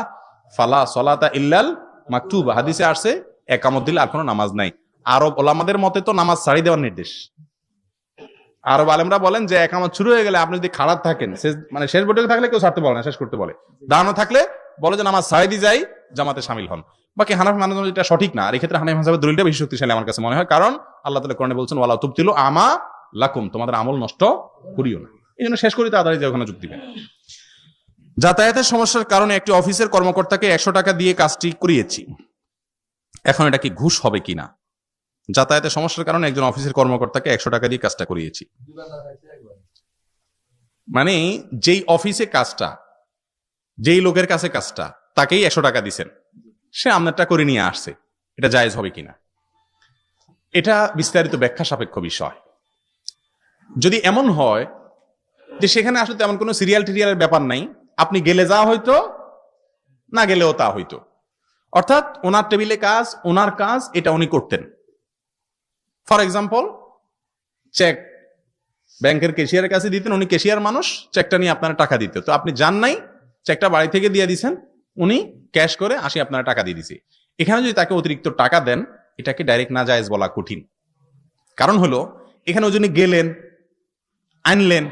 [SPEAKER 1] ফালা সালাতা ইল্লাল মাকতুবা, হাদিসে আসছে একামত দিলে আর কোনো নামাজ নাই। আরব ওলামাদের মতে তো নামাজ ছাড়ি দেওয়ার নির্দেশ। আরব আলেমরা বলেন যে একামত শুরু হয়ে গেলে আপনি যদি খারাপ থাকেন, মানে শেষ বৈঠকে থাকলে কেউ ছাড়তে বলে না, শেষ করতে বলে। দাঁড়ানো থাকলে বলে যে নামাজ ছাড়ি দিয়ে যাই, জামাতে শামিল হন। বাকি হানাফি মানহাজ এটা সঠিক না, আর এই ক্ষেত্রে হানাফি মাযহাবের দলিলটা বেশি শক্তিশালী আমার কাছে মনে হয়, কারণ আল্লাহ তাআলা কোরআনে বলছেন ওয়ালা তুবতিলু আমা লাকুম, তোমাদের আমল নষ্ট করিও না, এই জন্য শেষ করি তাড়াতাড়ি যে ওখানে যোগ দিবেন। যাতায়াতের সমস্যার কারণে একটি অফিসের কর্মকর্তাকে 100 টাকা দিয়ে কাজটি করিয়েছি, এখন এটা কি ঘুষ হবে কিনা? যাতায়াতের সমস্যার কারণে একজন অফিসের কর্মকর্তাকে 100 টাকা দিয়ে কাজটা করিয়েছি, মানে যেই অফিসে কাজটা, যেই লোকের কাছে কাজটা, তাকেই 100 টাকা দিচ্ছেন, সে আপনারটা করে নিয়ে আসছে, এটা জায়েজ হবে কিনা? এটা বিস্তারিত ব্যাখ্যা সাপেক্ষ বিষয়। যদি এমন হয় যে সেখানে আসলে তেমন কোনো সিরিয়াল টিরিয়ালের ব্যাপার নাই, আপনি গেলে যা হইতো, না গেলেও তা হইতো, অর্থাৎ ওনার টেবিলে কাজ, ওনার কাজ, এটা উনি করতেন। ফর এক্সাম্পল, চেক ব্যাংকের ক্যাশিয়ারের কাছে দিতেন, উনি ক্যাশিয়ার মানুষ, চেকটা নিয়ে আপনারা টাকা দিতে, তো আপনি যান নাই, চেকটা বাড়ি থেকে দিয়ে দিছেন, উনি ক্যাশ করে আসি আপনারা টাকা দিয়ে দিছে। এখানে যদি তাকে অতিরিক্ত টাকা দেন, এটাকে ডাইরেক্ট না জায়েজ বলা কঠিন। কারণ হলো এখানে ওই জন্য গেলেন, আনলেন,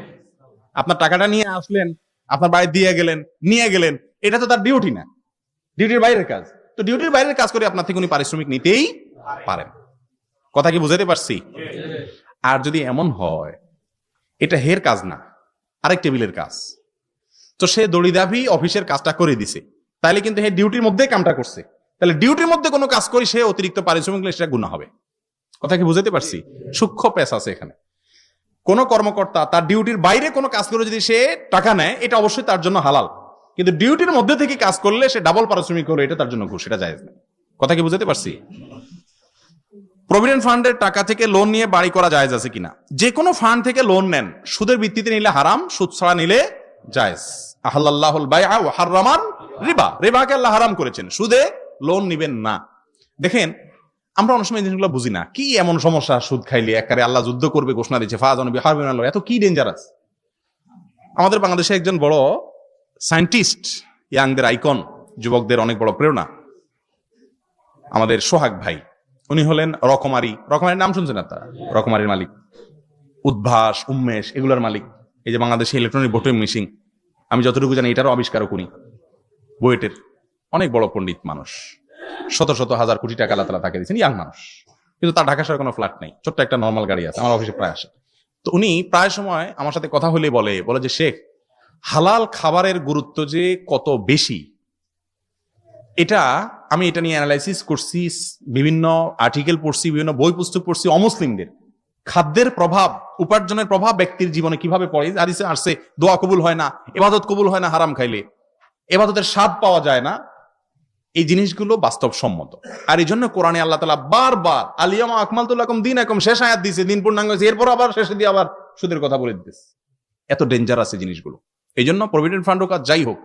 [SPEAKER 1] আপনার টাকাটা নিয়ে আসলেন, আপনার বাড়ি দিয়ে গেলেন, নিয়ে গেলেন, এটা তো তার ডিউটি না, ডিউটির বাইরের কাজ। তো ডিউটির বাইরের কাজ করে আপনার থেকে উনি পারিশ্রমিক নিতেই পারেন। কথা কি বুঝাতে পারছি? আর যদি এমন হয় এটা হের কাজ না, আরেক টেবিলের কাজ, তো সে দড়িদাভি অফিসের কাজটা করে দিছে, তাহলে কিন্তু হে ডিউটির মধ্যে কামটা করছে, তাহলে ডিউটির মধ্যে কোনো কাজ করি সে অতিরিক্ত পারিশ্রমিক নিলে সেটা গুনাহ হবে। কথা কি বুঝাতে পারছি? সূক্ষ্ম পেশ আছে এখানে। কোন কর্মকর্তা তার ডিউটির বাইরে কোনো কাজ করে যদি সে টাকা নেয়, এটা অবশ্যই তার জন্য হালাল, কিন্তু ডিউটির মধ্যে থেকে কাজ করলে সে ডাবল পারিশ্রমিক হলো, এটা তার জন্য ঘুষ, এটা জায়েজ না। কথা কি বুঝাতে পারছি? প্রভিডেন্ট ফান্ডের টাকা থেকে লোন নিয়ে বাড়ি করা জায়েজ আছে কিনা? যে কোনো ফান্ড থেকে লোন নেন, সুদের ভিত্তিতে নিলে হারাম, সুদ ছাড়া নিলে জায়েজ। আহাল্লাহুল বাইআ ওয়া হাররামান রিবা, রিবাকে আল্লাহ হারাম করেছেন, সুদে লোন নিবেন না। দেখেন আমরা অনেক সময় এই জিনিসগুলো বুঝি না, কি এমন সমস্যা সুদ খাইলে একেবারে আল্লাহ যুদ্ধ করবে ঘোষণা দিচ্ছে, ফাযানু বিহারবিন আল্লাহ, এত কি ডেঞ্জারাস? আমাদের বাংলাদেশে একজন বড় সায়েন্টিস্ট, ইয়াংদের আইকন, যুবকদের অনেক বড় প্রেরণা, আমাদের সোহাগ ভাই, উনি হলেন রকমারি, রকমারির নাম শুনছেন আপনারা? রকমারির মালিক, উদ্ভাস, উন্মেষ, এগুলোর মালিক। এই যে বাংলাদেশে ইলেকট্রনিক ভোটিং মেশিন, আমি যতটুকু জানি এটারও আবিষ্কারক উনি, বুয়েটের অনেক বড় পণ্ডিত মানুষ, শত শত হাজার কোটি টাকা আল্লাহ তাআলা তাকে দিয়েছেন, ইয়াং মানুষ, কিন্তু তার ঢাকা শহরে কোনো ফ্ল্যাট নেই, ছোট্ট একটা নর্মাল গাড়ি আছে, আমার অফিসে প্রায় আসে। তো উনি প্রায় সময় আমার সাথে কথা হলে বলে যে শেখ, হালাল খাবারের গুরুত্ব যে কত বেশি, এটা আমি এটা নিয়ে অ্যানালাইসিস করছি, বিভিন্ন আর্টিকেল পড়ছি, বিভিন্ন বই পুস্তক পড়ছি, অমুসলিমদের খাদ্যের প্রভাব, উপার্জনের প্রভাব ব্যক্তির জীবনে কিভাবে পড়ে। হাদিসে আসছে দোয়া কবুল হয় না, ইবাদত কবুল হয় না হারাম খাইলে, ইবাদতের স্বাদ পাওয়া যায় না, এই জিনিসগুলো বাস্তবসম্মত। আর এই জন্য কোরআনে আল্লাহ তাআলা বারবার আলিয়ামা আকমালতু লাকুম দীনাকুম শেষ আয়াত দিয়েছে, দিন পূর্ণাঙ্গ হয়েছে, এরপর আবার শেষে দিয়ে আবার সুদের কথা বলে দিতেছে। এত ডেঞ্জারাস এই জিনিসগুলো। এই জন্য প্রভিডেন্ট ফান্ড হোক আর যাই হোক,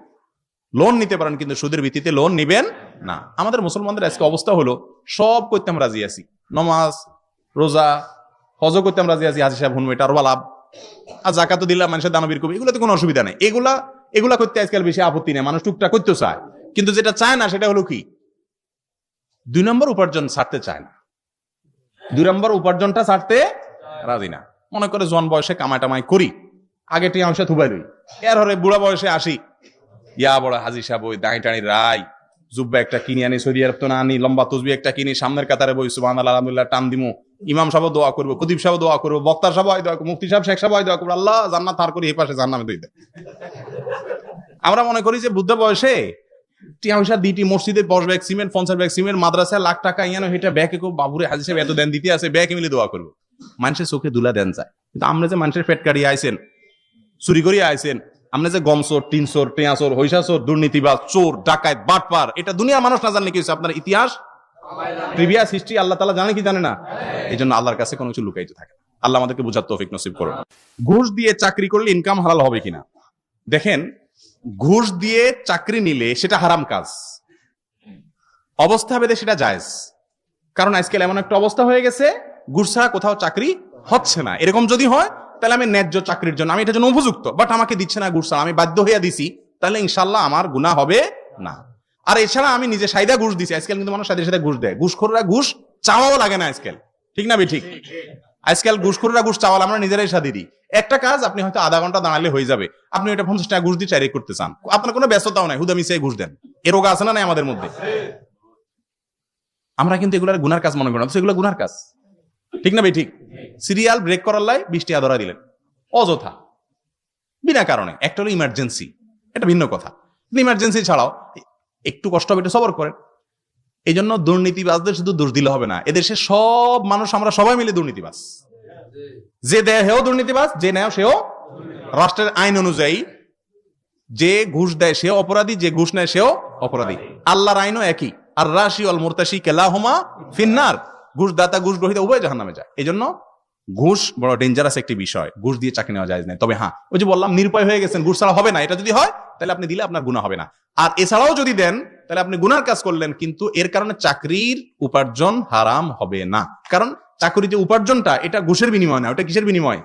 [SPEAKER 1] লোন নিতে পারেন, কিন্তু সুদের ভিত্তিতে লোন নিবেন না। আমাদের মুসলমানদের আজকে অবস্থা হলো সব করতে আমরা রাজি আছি, নমাজ রোজা হজ করতে আমরা রাজি আছি, হাজি সাহেব হুনবে, এটা আরো লাভ, আর জাকাতও দিলাম, মানুষের দানবীর কবি, এগুলো তো কোনো অসুবিধা নেই। এগুলা করতে আজকাল বেশি আপত্তি নেই, মানুষ টুকটাক করতে চায়। কিন্তু যেটা চায় না সেটা হলো কি, 2 নম্বর উপার্জন ছাড়তে চায় না, 2 নম্বর উপার্জনটা ছাড়তে রাজি না। মনে করে জন বয়সে কামাই টামাই করি, আগে টি অংশে থুবাই লই, এর হরে বুড়া বয়সে আসি, ইয়া বড় হাজি সাহেব ওই দাঁড়ি টানি রায় জুব্বা একটা কিনে আনি, সৌদি আরব তো না আনি, লম্বা তসবি একটা কিনি, সামনের কাতারে বই সুবহানাল্লাহ আলহামদুলিল্লাহ টান দিমু, ইমাম সাহেব দোয়া করবো, খতিব সাহেব দোয়া করবো, বক্তার সাহেব দোয়া করবো, মুফতি সাহেব শেখ সাহেব দোয়া করবো, আল্লাহ জান্নাত তার করি এই পাশে জান্নামে দই দেয়। আমরা মনে করি যে বুদ্ধ বয়সে টিয়া পয়সা দিটি মসজিদে 10 ব্যাগ সিমেন্ট 50 ব্যাগ সিমেন্ট মাদ্রাসায় লাখ টাকা ইয়ানো হেটা ব্যাগে খুব বাবুরে হাজি সাহেব এত দেন দিতে আছে, ব্যাগে মিলে দোয়া করবো, মানুষের চোখে দুলা দেন যায়। কিন্তু আমরা যে মানুষের পেট কাটিয়ে আইছেন, চুরি করিয়ে আইছেন, আমরা যে গমচোর, টিনচোর, টেয়াচোর, হৈসাচোর, দুর্নীতিবাজ, চোর, ডাকাত, বাটপার, এটা দুনিয়ার মানুষ না জানলে কি হয়েছে? আপনার ইতিহাস, প্রিভিয়াস হিস্ট্রি আল্লাহ তাআলা জানে কি জানে না? এই জন্য আল্লাহর কাছে কোনো কিছু লুকাইতে থাকে না। আল্লাহ আমাদেরকে বুঝার তৌফিক নসিব করুন। ঘুষ দিয়ে চাকরি করলে ইনকাম হালাল হবে কিনা? দেখেন, ঘুষ দিয়ে চাকরি নিলে সেটা হারাম কাজ, অবস্থা ভেদে সেটা জায়েজ। কারণ আজকাল এমন একটা অবস্থা হয়ে গেছে, ঘুষ ছাড়া কোথাও চাকরি হচ্ছে না। এরকম যদি হয় তাহলে আমি ন্যায্য চাকরির জন্য, আমি এটার জন্য উপযুক্ত, বাট আমাকে দিচ্ছে না ঘুষ ছাড়া, আমি বাধ্য হইয়া দিছি, তাহলে ইনশাল্লাহ আমার গুনাহ হবে না। আর এছাড়া আমি নিজে সাইদা ঘুষ দিছি, আজকাল কিন্তু মানুষ সাইদা সাইদা ঘুষ দেয়, ঘুষখোররা ঘুষ চাওয়াও লাগে না আজকাল, ঠিক না ঠিক? আজকাল ঘুষখোররা ঘুষ চাওয়াল আমরা নিজেরাই সাদি দিই। একটা কাজ আপনি হয়তো আধা ঘন্টা দাঁড়ালে হয়ে যাবে, আপনি ওইটা 50 টাকা ঘুষ দিয়ে চাইরে করতে চান, আপনার কোনো ব্যস্ততাও নাই, হুদা মিশিয়ে ঘুষ দেন, এ রোগ আছে না নাই আমাদের মধ্যে? আমরা কিন্তু এগুলার গুনার কাজ মনে করি না, সেগুলো গুনার কাজ, ঠিক না ঠিক? সিরিয়াল ব্রেক করার লাই 20 টাকা ধরা দিলেন অযথা, বিনা কারণে। একটা হলো ইমার্জেন্সি, এটা ভিন্ন কথা, ইমার্জেন্সি ছাড়াও একটু কষ্ট হবে, এটা সবর করেন। এই জন্য দুর্নীতিবাজদের শুধু দোষ দিলে হবে না, এদেশে সব মানুষ আমরা সবাই মিলে দুর্নীতিবাজ, যে দেয় হেও দুর্নীতিবাজ, যে নেয় সেও। রাষ্ট্রের আইন অনুযায়ী যে ঘুষ দেয় সেও অপরাধী, যে ঘুষ নেয় সেও অপরাধী। আল্লাহর আইনও একই, আর রাশি অল মুরতাশি কেলাহুমা ফিন্নার, ঘুষ দাতা ঘুষ গ্রহীতা উভয় জাহান্নামে যায়। এই জন্য ঘুষ বড় ডেঞ্জারাস একটি বিষয়, ঘুষ দিয়ে চাকরি নেওয়া যায় না। তবে হ্যাঁ, ওই যে বললাম নিরুপায় হয়ে গেছেন, ঘুষ ছাড়া হবে না, এটা যদি হয় তাহলে আপনি দিলে আপনার গুনাহ হবে না। আর এছাড়াও যদি দেন তাহলে আপনি গুনার কাজ করলেন, কিন্তু এর কারণে চাকরির উপার্জন হারাম হবে না। কারণ চাকরির যে উপার্জনটা, এটা ঘুষের বিনিময় না, ওটা কিসের বিনিময়?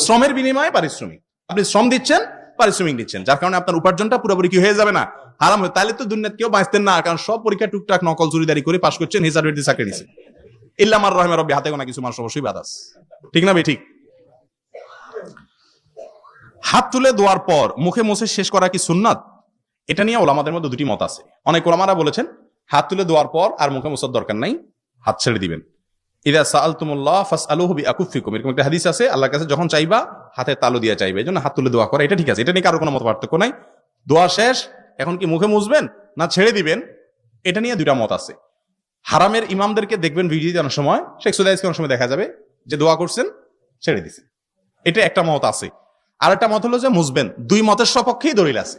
[SPEAKER 1] শ্রমের বিনিময়ে পারিশ্রমিক। আপনি শ্রম দিচ্ছেন, পারিশ্রমিক দিচ্ছেন, যার কারণে আপনার উপার্জনটা পুরোপুরি কি হয়ে যাবে না? হারাম হয়ে। তাহলে তো দুনিয়াতে কেউ বাঁচতেন না, কারণ সব পরীক্ষা টুকটাক নকল চুরিদারি করে পাশ করছেন, হিসাব রেটে চাকরি নিচ্ছেন। ইল্লা মার রহিমা রব্বি, হাতে গোনা কিছু মানুষ অবশ্যই বাদাস, ঠিক না ঠিক? হাত তুলে দোয়ার পর মুখে মুছে শেষ করা কি সুন্নাত? এটা নিয়ে ওলামাদের মধ্যে দুটি মত আছে। অনেক ওলামারা বলেছেন হাত তুলে দোয়ার পর আর মুখে মুছার দরকার নাই, হাত ছেড়ে দিবেন। ইদা সাআলতুমুল্লাহ ফাসআলুহু বিআকুফিকুম, এরকম একটা হাদিস আছে, আল্লাহর কাছে যখন চাইবা হাতে তালু দিয়ে চাইবে, এই জন্য হাত তুলে দোয়া করা এটা ঠিক আছে, এটা নিয়ে কারো কোনো মত পার্থক্য নাই। দোয়া শেষ, এখন কি মুখে মুছবেন না ছেড়ে দিবেন, এটা নিয়ে দুইটা মত আছে। হারামের ইমামদেরকে দেখবেন ভিডিওতে অনেক সময়, শেখ সুদাইসকে অনেক সময় দেখা যাবে যে দোয়া করছেন ছেড়ে দিছেন, এটা একটা মত আছে। আর একটা মত হলো যে মুছবেন, দুই মতের সপক্ষেই দলিল আছে।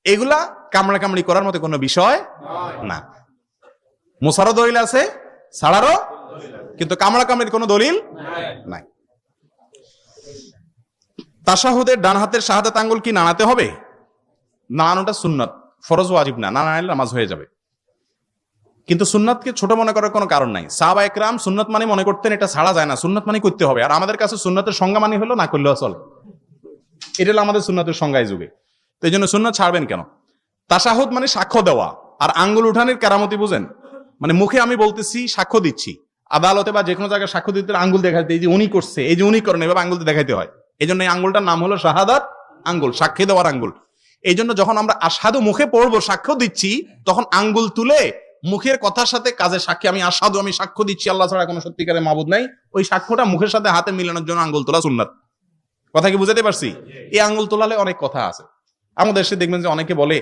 [SPEAKER 1] এগুলা কামড়া কামড়ি করার মতো কোনো বিষয় না, মুছারও দলিল আছে, ছাড়ারও, কিন্তু কামড়া কামড়ির কোনো দলিল নাই। তাশাহুদের ডান হাতের শাহাদাত আঙ্গুল কি নাড়াতে হবে? নাড়ানোটা সুন্নাত, ফরজ ওয়াজিব না, না নাড়ালে নামাজ হয়ে যাবে। কিন্তু সুন্নাতকে ছোট মনে করার কোনো কারণ নাই। সাহাবা একরাম সুন্নাত মানে মনে করতেন এটা ছাড়া যায় না, সুন্নাত মানে করতে হবে। আর আমাদের কাছে সুন্নাতের সংজ্ঞা মানে হলো না করলেও চলে, এটা হলো আমাদের সুন্নাতের সংজ্ঞায় যুগে। তো এই জন্য সুন্নাত ছাড়বেন কেন? তাশাহুদ মানে সাক্ষ্য দেওয়া, আর আঙ্গুল উঠানের কেরামতি বুঝেন, মানে মুখে আমি বলতেছি, সাক্ষ্য দিচ্ছি, আদালতে বা যে কোনো জায়গায় সাক্ষ্য দিতে আঙ্গুল দেখাইতে, এই যে উনি করছে, এই যে উনি করেন, এভাবে আঙ্গুল দেখাইতে হয়। এই জন্য এই আঙ্গুলটার নাম হলো শাহাদাত আঙ্গুল, সাক্ষী দেওয়ার আঙ্গুল। এই জন্য যখন আমরা আশহাদু মুখে পড়বো, সাক্ষ্য দিচ্ছি, তখন আঙ্গুল তুলে মুখের কথার সাথে কাজের সাক্ষী, আমি আশহাদু, আমি সাক্ষ্য দিচ্ছি আল্লাহ ছাড়া কোনো সত্যিকারের মাবুদ নাই, ওই সাক্ষ্যটা মুখের সাথে হাতে মিলানোর জন্য আঙ্গুল তোলা সুন্নাত। কথা কি বুঝাতে পারছি? এই আঙ্গুল তোলালে অনেক কথা আছে। আমাদের দেশে দেখবেন যে অনেকে বলে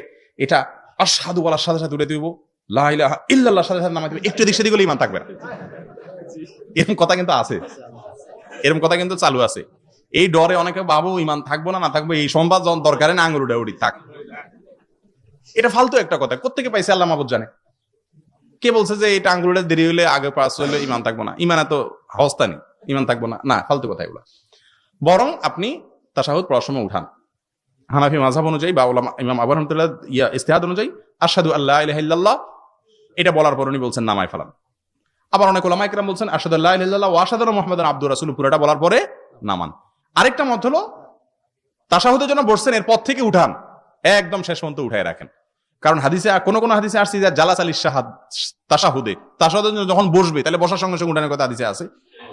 [SPEAKER 1] এটা আশহাদু বলার সাথে সাথে তুলে দিব, লা ইলাহা ইল্লাল্লাহ সাথে সাথে নামাই দিব, একটু দিক সেদিক ইমান থাকবে না, এরকম কথা কিন্তু আছে, এরকম কথা কিন্তু চালু আছে। এই ডরে অনেকে বাবু ইমান থাকবো না, না থাকবো, এই সংবাদ যখন দরকারে না আঙ্গুল উঠে উঠি থাক, এটা ফালতু একটা কথা। কোত্থেকে পাইছে আল্লাহ মাহবুব জানে। কে বলছে যে এটা আঙ্গুলটা দেরি হলে আগে পাস হলে ইমান থাকবো না? ইমান এত হস্তা নেই, ইমান থাকবো না, না, ফালতু কথা এগুলো। বরং আপনি তাশাহুদ পড়ার সময় উঠান, হানাফি মাযহাব অনুযায়ী বা উলামা ইমাম আবু রাহমাতুল্লাহ ইজতিহাদ অনুযায়ী আশহাদু আল্লা ইলাহা ইল্লাল্লাহ এটা বলার পর উনি বলছেন নামায় ফেলান। আবার অনেক উলামা ইকরাম বলছেন আশহাদু আল্লা ইলাহা ইল্লাল্লাহ ওয়া আশহাদু আন্না মুহাম্মাদান আবদুর রাসূল, পুরোটা বলার পরে নামান। আরেকটা মত হলো তাশাহুদের জন্য বসছেন, এরপর থেকে উঠান, একদম শেষ পর্যন্ত উঠায় রাখেন। কারণ হাদিসে কোন হাদিসে আসছে যে জালাস আলী শাহাদ তাশাহুদে, তাশাহুদের জন্য যখন বসবে তাহলে বসার সঙ্গে সঙ্গে উঠানোর কথা হাদিসে আছে,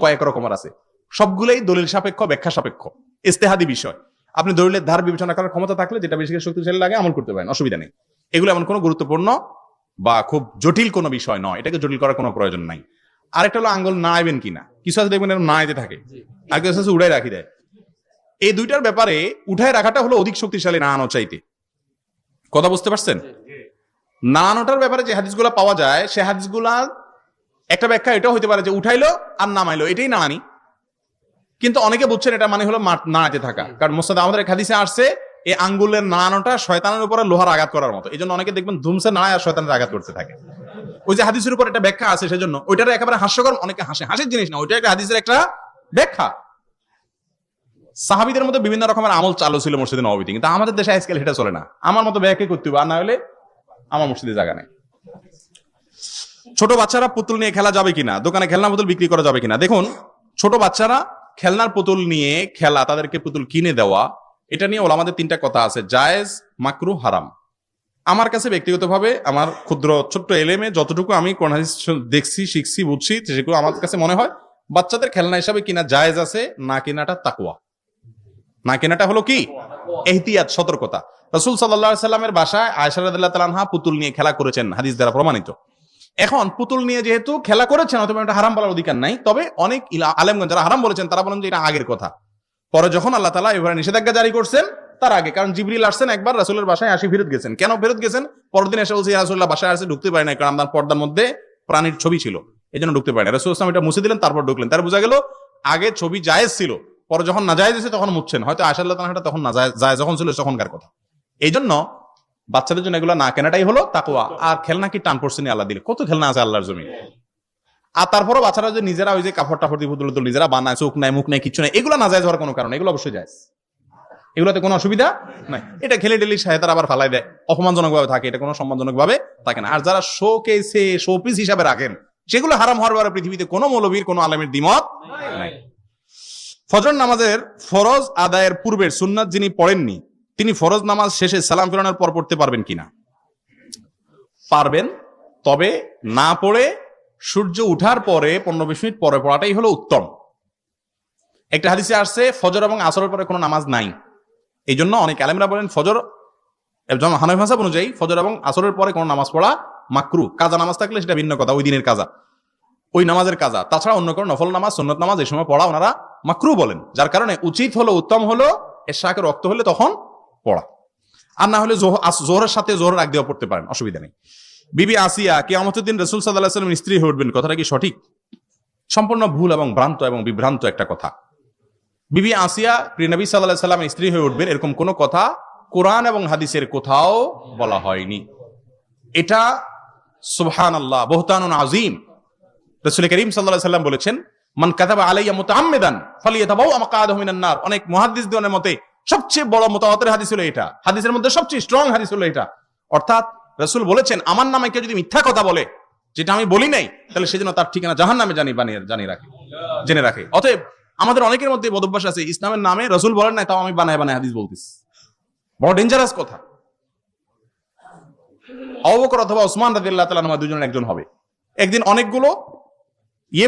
[SPEAKER 1] কয়েক রকমের আছে। সবগুলোই দলিল সাপেক্ষ, ব্যাখ্যা সাপেক্ষ, ইস্তেহাদি বিষয়। আপনি দলিলের ধার বিবেচনা করার ক্ষমতা থাকলে যেটা বেশি শক্তিশালী লাগে আমল করতে পারেন, অসুবিধা নেই। এগুলো এমন কোনো গুরুত্বপূর্ণ বা খুব জটিল কোনো বিষয় নয়, এটাকে জটিল করার কোনো প্রয়োজন নাই। আরেকটা হলো আঙ্গুল নাড়াইবেন কিনা, কিছু আছে দেখবেন নাড়াইতে থাকে, আর কিছু আছে উড়াই রাখি দেয়। এই দুইটার ব্যাপারে উঠায় রাখাটা হলো অধিক শক্তিশালী নাড়ানো চাইতে। কথা বুঝতে পারছেন? নাড়ানোটার ব্যাপারে যে হাদিসগুলা পাওয়া যায়, সে হাদিসগুলা একটা ব্যাখ্যা এটাও হতে পারে যে উঠাইলো আর নামাইলো, এটাই নাড়ানি। কিন্তু অনেকে বুঝছেন এটা মানে হলো নাড়াতে থাকা, কারণ মুসনাদ আমাদের এক হাদিসে আসছে এই আঙ্গুলের নাড়ানোটা শয়তানের উপরে লোহার আঘাত করার মতো। এই জন্য অনেকে দেখবেন ধুমসে নাড়ায় আর শয়তানের আঘাত করতে থাকে। ওই যে হাদিসের উপর একটা ব্যাখ্যা আছে, সেজন্য ওইটার একেবারে হাস্যকর, অনেকে হাসে, হাসির জিনিস না, ওইটা একটা হাদিসের একটা ব্যাখ্যা। সাহাবীদের মধ্যে বিভিন্ন রকমের আমল চালু ছিল মসজিদে নববীতে, কিন্তু আমাদের দেশে আজকাল এটা চলে না। আমার মতো ব্যাখ্যা করতে হবে, আর না হলে আমার মসজিদে জায়গা নেই। ছোট বাচ্চারা পুতুল নিয়ে খেলা যাবে কিনা, দোকানে খেলনা পুতুল বিক্রি করা যাবে কিনা? দেখুন, ছোট বাচ্চারা খেলনার পুতুল নিয়ে খেলা, তাদেরকে পুতুল কিনে দেওয়া, এটা নিয়ে ওলামাদের তিনটা কথা আছে, জায়েজ, মাকরু, হারাম। আমার কাছে ব্যক্তিগতভাবে আমার ক্ষুদ্র ছোট্ট এলেমে যতটুকু আমি কোরআন হাদিস দেখছি, শিখছি, বুঝছি, সেগুলো আমার কাছে মনে হয় বাচ্চাদের খেলনা হিসাবে কিনা জায়েজ আছে, না কিনাটা তাকওয়া, না কিনাটা হলো কি এহতিয়াত, সতর্কতা। রাসূল সাল্লাল্লাহু আলাইহি সাল্লামের বাসায় আয়েশা রাদিয়াল্লাহু তাআলা আনহা পুতুল নিয়ে খেলা করেছেন, হাদিস দ্বারা প্রমাণিত। এখন পুতুল নিয়ে যেহেতু খেলা করেছেন, অথবা এটা হারাম বলার অধিকার নাই। তবে অনেক আলেমগণ যারা হারাম বলেছেন তারা বলেন যে এটা আগের কথা, পরে যখন আল্লাহ তাআলা এবারে নিষেধাজ্ঞা জারি করছেন তার আগে। কারণ জিবরিল আসছেন একবার রাসূলের বাসায়, আসি ফেরত গেছেন। কেন ফেরত গেছেন? পরের দিন এসে বলছে ইয়া রাসূলুল্লাহ বাসায় আসছে, ঢুকতে পারে না, কারণ আপনার পর্দার মধ্যে প্রাণীর ছবি ছিল, এই জন্য ঢুকতে পারে না। রাসূল সাল্লাল্লাহু আলাইহি ওয়াসাল্লাম এটা মুছে দিলেন, তারপর ঢুকলেন। তার বোঝা গেল আগে ছবি জায়েজ ছিল, পরে যখন নাজায়েজ হয়েছে তখন মুছছেন। হয়তো আয়েশা রাদিয়াল্লাহু তাআলা তখন জায়েজ যখন ছিল তখনকার কথা। এই জন্য বাচ্চাদের জন্য এগুলো না কেনাটাই হলো তাকওয়া। আর খেলনা কি টান পড়ছে নি আল্লাহ দিলে, কত খেলনা আছে আল্লাহর জমিনে। আর তারপরও বাচ্চারা যে নিজেরা ওই যে কাপড় টাপড় দিয়ে পুতুল নিজেরা বানায়, চোখ নাই, মুখ নাই, কিছু নাই, এগুলো না জায়েজ হওয়ার কোনো কারণ, এগুলো অবশ্যই জায়েজ, এগুলোতে কোনো অসুবিধা নাই। এটা খেলে ডেলি সাহেতার আবার ফালাই দেয়, অপমানজনক ভাবে থাকে, এটা কোনো সম্মানজনক ভাবে থাকে না। আর যারা শো কেসে শো পিস হিসাবে রাখেন, সেগুলো হারাম হওয়ার ব্যাপারে পৃথিবীতে কোনো মৌলবীর, কোনো আলেমের দ্বিমত নাই। ফজর নামাজের ফরজ আদায়ের পূর্বের সুন্নাত যিনি পড়েননি, তিনি ফরজ নামাজ শেষে সালাম ফেরানোর পর পড়তে পারবেন কিনা? পারবেন, তবে না পড়ে সূর্য উঠার পরে 15-20 মিনিট পরে পড়াটাই হলো উত্তম। একটা হাদিসে আসছে ফজর এবং আসরের পরে কোনো নামাজ নাই, এই জন্য অনেক আলেমরা বলেন ফজর, হানাফি মাযহাব অনুযায়ী ফজর এবং আসরের পরে কোনো নামাজ পড়া মাকরু। কাজা নামাজ থাকলে সেটা ভিন্ন কথা, ওই দিনের কাজা, ওই নামাজের কাজা। তাছাড়া অন্য কোনো নফল নামাজ, সুন্নত নামাজ এই সময় পড়া ওনারা মাকরু বলেন। যার কারণে উচিত হলো, উত্তম হলো এশাকে রক্ত হলে তখন পড়া, আর না হলে জোহরের সাথে জোহরের আগ দিয়েও পড়তে পারেন, অসুবিধা নেই। বিবি আসিয়া কিয়ামতের দিন রাসূল সাল্লাল্লাহু আলাইহি ওয়াসাল্লামের স্ত্রী হয়ে উঠবেন, কথাটা কি সঠিক? সম্পূর্ণ ভুল এবং ভ্রান্ত এবং বিভ্রান্ত একটা কথা। বিবি আসিয়া প্রিয় নবী সাল্লাল্লাহু আলাইহি ওয়াসাল্লামের স্ত্রী হয়ে উঠবেন এরকম কোনো কথা কোরআন এবং হাদিসের কোথাও বলা হয়নি। এটা সুবহানাল্লাহ, বুহতানুন আযীম। রাসূল করিম সাল্লাল্লাহু আলাইহি ওয়াসাল্লাম বলেছেন, মান কাযাবা আলাইয়া মুতাআম্মিদান ফালিয়াতাবাওয়া মাকআদাহু মিনান নার। অনেক মুহাদ্দিসদের মতে সবচেয়ে বড় মুতাওয়াতির হাদিস হলো এটা, হাদিসের মধ্যে সবচেয়ে স্ট্রং হাদিস হলো এটা। অর্থাৎ রাসূল বলেছেন, আমার নামে কেউ যদি মিথ্যা কথা বলে যেটা আমি বলি নাই, তাহলে সেজন্য তার ঠিকানা জাহান্নামে জেনে রাখে। অতএব আমাদের অনেকের মধ্যে বদভ্যাস আছে, ইসলামের নামে রাসূল বলেন নাই, তাও আমি বানায় বানায় হাদিস বলতেছি। বড় ডেঞ্জারাস কথা। আবু বকর অথবা ওসমান রাদিয়াল্লাহু তাআলা আনহু দুজনের একজন হবে। একদিন অনেকগুলো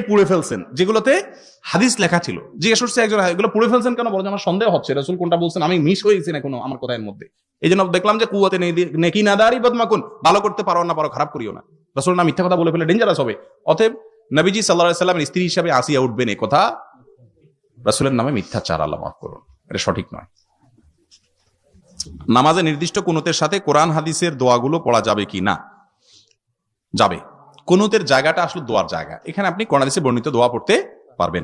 [SPEAKER 1] পুড়ে ফেলছেন যেগুলোতে হাদিস লেখা ছিল। জিজ্ঞেস করছে একজন, এগুলো পুড়ে ফেলছেন কেন? বলে আমার সন্দেহ হচ্ছে রাসূল কোনটা বলছেন, আমি মিস হয়ে গেছি না কোনো আমার কথার মধ্যে। এই জন্য দেখলাম যে কুওয়াতে নেকি না দাঁড়ি বদমাকুন, ভালো করতে পারো না পারো, খারাপ করিও না। রাসূল না মিথ্যা কথা বলে ফেলে ডেঞ্জারাস হবে। অতএব নবীজি সাল্লাল্লাহু আলাইহি ওয়াসাল্লামের স্ত্রী হিসেবে আসিয়া উঠবেন, এই কথা রাসূলের নামে মিথ্যাচার, আল্লাহ মাফ করুন, এটা সঠিক নয়। নামাজে নির্দিষ্ট কুনুতের সাথে কোরআন হাদিসের দোয়াগুলো পড়া যাবে কি না? যাবে। কুনুতের জায়গাটা আসলে দোয়ার জায়গা, এখানে আপনি কোরআন হাদিসে বর্ণিত দোয়া পড়তে পারবেন।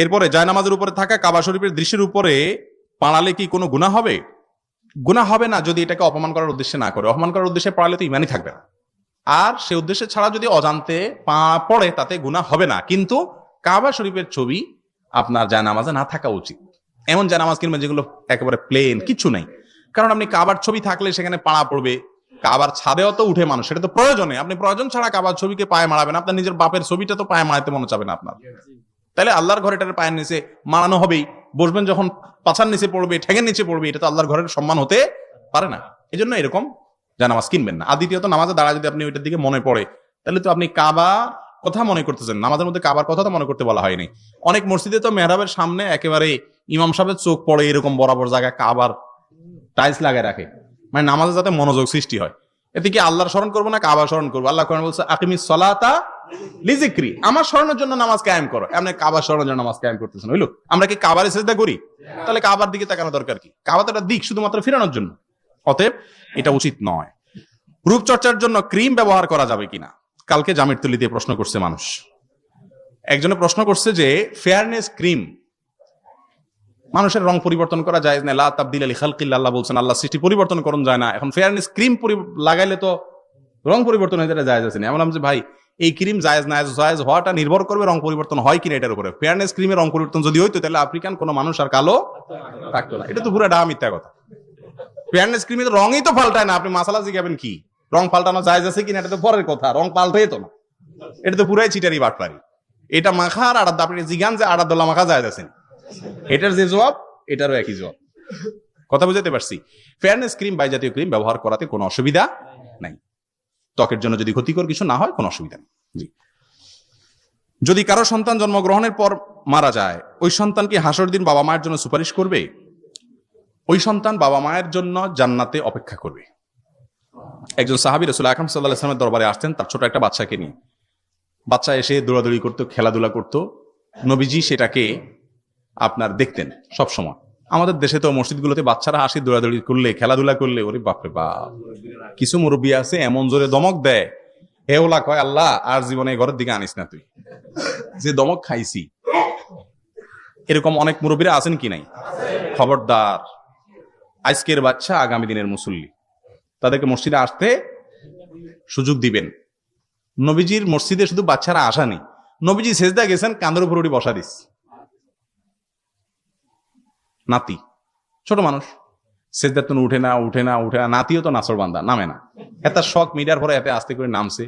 [SPEAKER 1] এরপরে জায়নামাজের উপরে থাকা কাবা শরীফের দৃশ্যের উপরে পাড়ালে কি কোনো গুনাহ হবে? গুনাহ হবে না যদি এটাকে অপমান করার উদ্দেশ্যে না করে। অপমান করার উদ্দেশ্যে পাড়ালে তো ইমানই থাকবে না। আর সে উদ্দেশ্যে ছাড়া যদি অজান্তে পড়ে তাতে গুনাহ হবে না। কিন্তু কাবা শরীফের ছবি আপনার জায়নামাজে না থাকা উচিত। এমন জায়নামাজ কিনবেন যেগুলো একেবারে প্লেন, কিছু নাই। কারণ আপনি কাবার ছবি থাকলে সেখানে পাড়া পড়বে, কাবার ছাদেও তো উঠে মানুষ, সেটা তো প্রয়োজনে। আপনি প্রয়োজন ছাড়া কাবার ছবিকে পায়ে মারাবেন, আপনার নিজের বাপের ছবিটা তো পায়ে মারাতে মনে চাবে না আপনার। তাহলে আল্লাহর ঘরে এটার পায়ের নিচে মানানো হবেই, বসবেন যখন পাছার নিচে পড়বে, ঠ্যাঙের নিচে পড়বে, এটা তো আল্লাহর ঘরের সম্মান হতে পারে না। এই জন্য এরকম জানামাজ কিনবেন না। আর দ্বিতীয়ত, নামাজে দাঁড়ায় যদি আপনি ওইটার দিকে মনে পড়ে, তাহলে তো আপনি কাবা কথা মনে করতেছেন, নামাজের মধ্যে কাবার কথা তো মনে করতে বলা হয়নি। অনেক মসজিদে তো মেহরাবের সামনে একেবারে ইমাম সাহেবের চোখ পড়ে এরকম বরাবর জায়গায় কাবার টাইলস লাগায় রাখে, মানে নামাজে যাতে মনোযোগ সৃষ্টি হয়। এতে কি আল্লাহর স্মরণ করবো না কাবার স্মরণ করবো? আল্লাহ কোরআনে বলছে আকিমিস সালাতা লিযিকরি, আমার স্মরণের জন্য নামাজ কায়েম করো। এমনি কাবার স্মরণের জন্য নামাজ কায়েম করতেছেন, হইলো? আমরা কি কাবারে সিজদা করি? তাহলে কাবার দিকে তাকানো দরকার কি? কাবা তো একটা দিক শুধুমাত্র ফিরানোর জন্য, অতএব এটা উচিত নয়। রূপচর্চার জন্য ক্রিম ব্যবহার করা যাবে কিনা, কালকে জামির তুলি দিয়ে প্রশ্ন করছে মানুষ। একজনে প্রশ্ন করছে যে ফেয়ারনেস ক্রিম, মানুষের রং পরিবর্তন করা যায় না, লা তাবদিলা লিখালকিল্লাহ, আল্লাহ বলছেন আল্লাহ সৃষ্টি পরিবর্তন করুন যায় না। এখন ফেয়ারনেস ক্রিম লাগাইলে তো রং পরিবর্তন হয়ে যায়, জায়েজ আছে না? আমি বললাম যে ভাই, এই ক্রিম জায়েজ না জায়েজ হওয়াটা নির্ভর করবে রং পরিবর্তন হয় কিনা এটার উপরে। ফেয়ারনেস ক্রিমের রং পরিবর্তন যদি হইতো, তাহলে আফ্রিকান কোনো মানুষ আর কালো থাকতো না। এটা তো পুরো ডাহা মিথ্যা কথা। ফেয়ারনেস ক্রিমের রঙই তো পাল্টায় না, আপনি মাসালা জিগাবেন কি রং পাল্টানো জায়েজ আছে কিনা? এটা তো পরের কথা, রং পাল্টাই তো না, এটা তো পুরাই চিটারি বাটপারি। এটা মাখা আর আড়াদ, আপনি জিগান যে আড়াদোল্লা মাখা জায়েজ আছে, এটার যে জবাব এটারও একই জবাব। কথা বুঝাতে পারছি? ফেয়ারনেস ক্রিম বা জাতীয় ক্রিম ব্যবহার করাতে কোনো অসুবিধা নাই, ত্বকের জন্য যদি ক্ষতিকর কিছু না হয় কোনো অসুবিধা নেই। জি, যদি কারো সন্তান জন্মগ্রহণের পর মারা যায়, ওই সন্তান কি হাসর দিন বাবা মায়ের জন্য সুপারিশ করবে? ওই সন্তান বাবা মায়ের জন্য জান্নাতে অপেক্ষা করবে। একজন সাহাবী রাসূল আকরাম সাল্লাল্লাহু আলাইহি ওয়াসাল্লামের দরবারে আসতেন তার ছোট একটা বাচ্চাকে নিয়ে। বাচ্চা এসে দৌড়াদৌড়ি করতো, খেলাধুলা করতো, নবীজি সেটাকে আপনার দেখতেন সব সময়। আমাদের দেশে তো মসজিদগুলোতে বাচ্চারা আসে দৌড়াদৌড়ি করলে, খেলাধুলা করলে, ওরে বাপরে বাপ, কিছু মুরব্বী আছে এমন জোরে দমক দেয়, হে ওলা কয় আল্লাহ আর জীবনে ঘরের দিকে আনিস না তুই, যে দমক খাইছি। এরকম অনেক মুরব্বীরা আছেন কি নাই? খবরদার, আজকের বাচ্চা আগামী দিনের মুসল্লি, তাদেরকে মসজিদে আসতে সুযোগ দিবেন। নবীজির মসজিদে শুধু বাচ্চারা আসা নেই, নবীজি সেজদা গেছেন, কাঁধের উপর উঠে বসা দিস নাতি, ছোট মানুষ, সেজদার তো উঠে না উঠে না উঠে না, নাতিও তো নাসর বান্দা, নামে না। এত শখ মিডিয়ার পরে এতে আস্তে করে নামছে,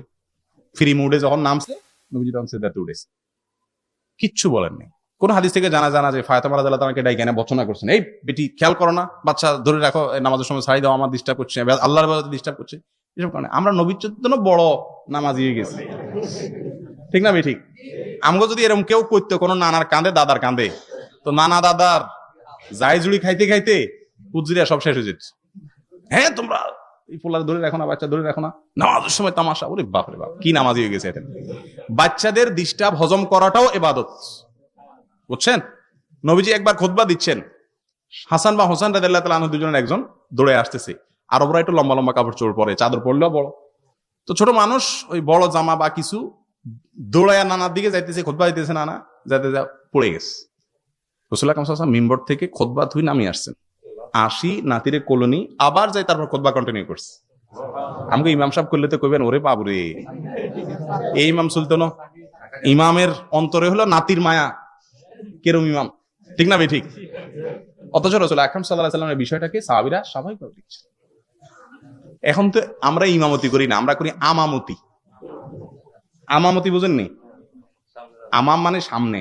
[SPEAKER 1] ফ্রি মুডে যখন নামছে নবীজি তখন সেজদাতে উঠেছে, কিচ্ছু বলেন নেই। কোন হাদিস থেকে জানা যে ফাতেমা রাদিয়াল্লাহু তাআলাকে ডাইকেনে বর্ণনা করছেন, এই বেটি খেয়াল করো না, বাচ্চা ধরে রাখো, নামাজের সময় ছাড়ি দাও, আমার ডিস্টার্ব করছে, আল্লাহর ইবাদতে ডিস্টার্ব করছে। এসব কারণে আমরা নবীর জন্য বড় নামাজি হয়ে গেছি, ঠিক না ভাই? ঠিক। আমগো যদি এরকম কেউ করতো, কোনো নানার কাঁধে দাদার কাঁধে, তো নানা দাদার যাই জুড়ি খাইতে খাইতে কুজিরা সব শেষ হয়ে যেত। হ্যাঁ, তোমরা এই পোলার ধরে রাখো না, বাচ্চা ধরে রাখো না, নামাজের সময় তামাশা, ওরে বাপরে বাপ, কি নামাজি হয়ে গেছে এটা। বাচ্চাদের ডিস্টার্ব হজম করাটাও ইবাদত, বুঝছেন? নবীজি একবার খুতবা দিচ্ছেন, হাসান বা হোসেন রাদিয়াল্লাহু তাআলা আনহু দুজনের একজন দৌড়ে আসতেছে। আরবরা একটু লম্বা লম্বা কাপড় চোপড় পরে, চাদর পরলেও বড়, তো ছোট মানুষ ওই বড় জামা বা কিছু দৌড়াইয়া নানার দিকে যাইতেছে, খুতবা দিতেছে, নানা যাতে যা পড়ে গেছে। রাসূল আকরাম সাল্লাল্লাহু আলাইহি ওয়াসাল্লাম মিম্বর থেকে খুতবা থুই নামিয়ে আসছেন, আসি নাতিরে কোলনি, আবার যাই, তারপর খুতবা কন্টিনিউ করছে। আমাকে ইমাম সাহেব করলে তো কইবেন ওরে বাবুরে, এই ইমাম সুলতান, ইমামের অন্তরে হলো নাতির মায়া, কেরম ইমাম, ঠিক না ভাই? ঠিক। অথচ রাসূল আকরাম সাল্লাল্লাহু আলাইহি ওয়াসাল্লামের বিষয়টাকে সাহাবীরা স্বাভাবিকভাবে দেখছে। এখন তো আমরা ইমামতি করি না, আমরা করি আমামতি। আমামতি বুঝেননি? আমাম মানে সামনে,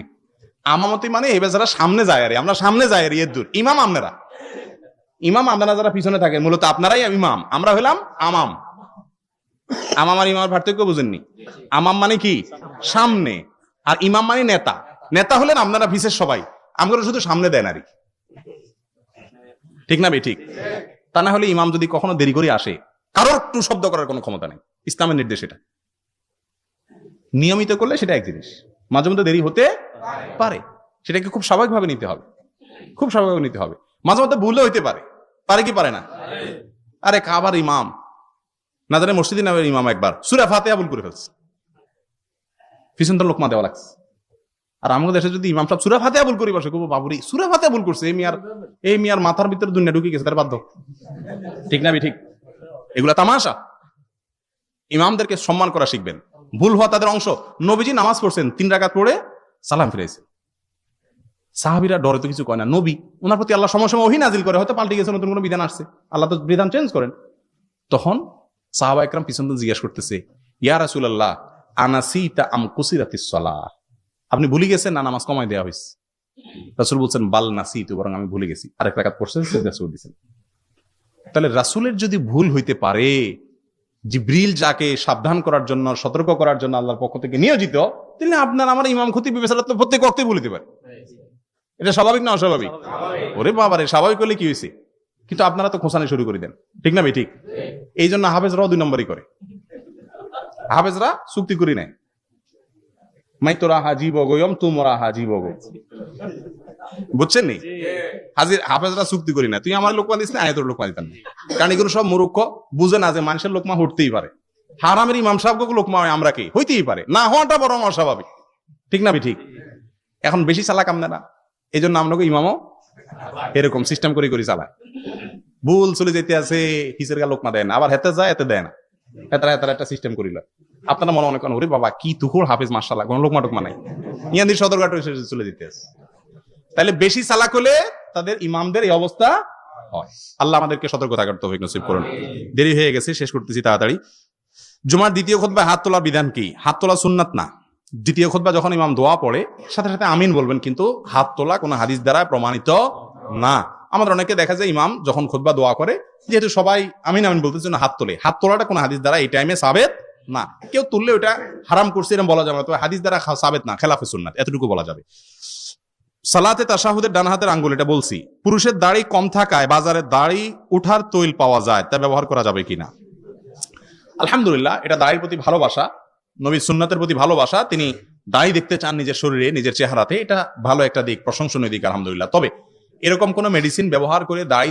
[SPEAKER 1] আমামতি মানে এই বেচারা সামনে যায়, আর আমরা সামনে যাই, আর এর দূর। ইমাম আপনারা, ইমাম আপনারা যারা পিছনে থাকেন, মূলত আপনারাই ইমাম, আমরা হলাম আমাম। আমাম আর ইমামের পার্থক্য বুঝেননি? আমাম মানে কি? সামনে, আর ইমাম মানে নেতা। নেতা হলেন আপনারা পিছের সবাই, আমরা শুধু সামনে দেন আর, ঠিক না ভাই? ঠিক। তা না হলে ইমাম যদি কখনো দেরি করে আসে, কারোর একটু শব্দ করার কোনো ক্ষমতা নেই, ইসলামের নির্দেশ এটা। নিয়মিত করলে সেটা এক জিনিস, মাঝে মধ্যে দেরি হতে পারে, সেটাকে খুব স্বাভাবিকভাবে নিতে হবে, খুব স্বাভাবিকভাবে নিতে হবে। মাঝে মধ্যে ভুলও হইতে পারে, পারে কি পারে না? আরে কাবার ইমাম না জানে, মসজিদে নববীর ইমাম একবার সূরা ফাতিহা ভুল করে ফেলছে, পিছনটা লোকমা দেওয়া লাগছে। আর আমাদের দেশে যদি ইমাম সাহেব সূরা ফাতিহা ভুল করি বসে, কবো বাবুরি সূরা ফাতিহা ভুল করছে, এই মিয়ার মাথার ভিতরে দুনিয়া ঢুকে গেছে, তার বাধ্য, ঠিক না? ঠিক। এগুলা তামাশা। ইমামদেরকে সম্মান করা শিখবেন, ভুল হওয়া তাদের অংশ। নবীজি নামাজ পড়ছেন, 3 রাকাত পড়ে সালাম ফিরাইছে, সাহাবীরা ডরে তো কিছু কয় না। নবী, ওনার প্রতি আল্লাহ সময় সময় ওহী নাজিল করে, হয়তো পাল্টে গেছে, নতুন কোনো বিধান আসছে, আল্লাহ তো বিধান চেঞ্জ করেন। তখন সাহাবা একরাম পিছন থেকে জিজ্ঞাসা করতেছে, ইয়া রাসূলুল্লাহ আনাসিতা আম কুসিরাতিস সালাহ, আপনি ভুলে গেছেন না নামাজ কমাই দেওয়া হয়েছে? রাসূল বলছেন বাল নাসিতু, বরং আমি ভুলে গেছি, আরেক রাকাত পড়ছেন, সেজদা সজদা দিয়েছেন। তাহলে রাসূলের যদি ভুল হইতে পারে, জিবরিল যাকে সাবধান করার জন্য, সতর্ক করার জন্য আল্লাহর পক্ষ থেকে নিয়োজিত, তাহলে আপনার আমার ইমাম খতিব বিবেচনা তো প্রত্যেক ওয়াক্তে ভুল হতে পারে। এটা স্বাভাবিক না অস্বাভাবিক? ওরে বাবারে, স্বাভাবিক হলে কি হয়েছে? কিন্তু আপনারা তো খোঁচানি শুরু করে দেন, ঠিক না ভাই? ঠিক। এই জন্য হাফেজরাও 2 নম্বরই করে। হাফেজরা চুক্তি করি নাই, মাই তোরা হাজি বগয়ম তোমরা হাজি বগ, বুঝছেন নি? হাফেজরা চুক্তি করি না, তুই আমার লোকমা দিস না, আমি তোর লোকমা দিতাম না। কারণ এগুলো সব মূর্খ, বুঝে না যে মানুষের লোকমা হটতেই পারে। হারামের ইমাম সাহেব লোকমা হয় আমরা কি হইতেই পারে, না হওয়াটা বরং অস্বাভাবিক, ঠিক না ভাই? ঠিক। এখন বেশি চালাক আপনারা, এই জন্য আপনাকে ইমামও এরকম সিস্টেম করে করে চালায়। ভুল চলে যেতে আছে, হিসের গা লোকমা দেয় না, আবার হেতে যায় এতে দেয় না, হেতারা হেতারা একটা সিস্টেম করিল। আপনারা মনে মনে করেন ওরে বাবা কি তুকুর হাফেজ, মাশাআল্লাহ, কোনো লোকমা টোকমা নাই, ইয়ান্দির সদরঘাট চলে যেতে আছে। তাহলে বেশি চালাক হলে তাদের ইমামদের এই অবস্থা হয়। আল্লাহ আমাদেরকে সতর্ক থাকার তৌফিক নসিব করুন। দেরি হয়ে গেছে, শেষ করতেছি তাড়াতাড়ি। জুমার দ্বিতীয় খুতবায় হাত তোলার বিধান কি? হাত তোলা সুন্নাত না। দ্বিতীয় খুতবা যখন ইমাম দোয়া পড়ে সাথে সাথে আমিন বলবেন, কিন্তু হাত তোলা কোনো হাদিস দ্বারা প্রমাণিত না। আমাদের অনেকে দেখা যায় ইমাম যখন খুতবা দোয়া করে, যেহেতু সবাই আমিন আমিন বলতেছে না, হাত তোলে। হাত তোলাটা কোনো হাদিস দ্বারা এই টাইমে সাবেত না। কেউ তুললে ওটা হারাম করছে এরকম বলা যাবে না, তবে হাদিস দ্বারা সাবেত না, খেলাফে সুন্নাত, এতটুকু বলা যাবে। সালাতে তাশাহুদের ডান হাতের আঙ্গুল, এটা বলছি। পুরুষের দাড়ি কম থাকায় বাজারে দাড়ি উঠার তৈল পাওয়া যায়, তা ব্যবহার করা যাবে কিনা? আলহামদুলিল্লাহ, এটা দাড়ির প্রতি ভালোবাসা, নবীর সুন্নাতের প্রতি ভালোবাসা। তিনি দাড়ি দেখতে চান নিজের শরীরে, নিজের চেহারাতে, এটা ভালো একটা দিক, প্রশংসনীয় দিক আলহামদুলিল্লাহ। তবে এরকম কোন মেডিসিন ব্যবহার করে দাড়ি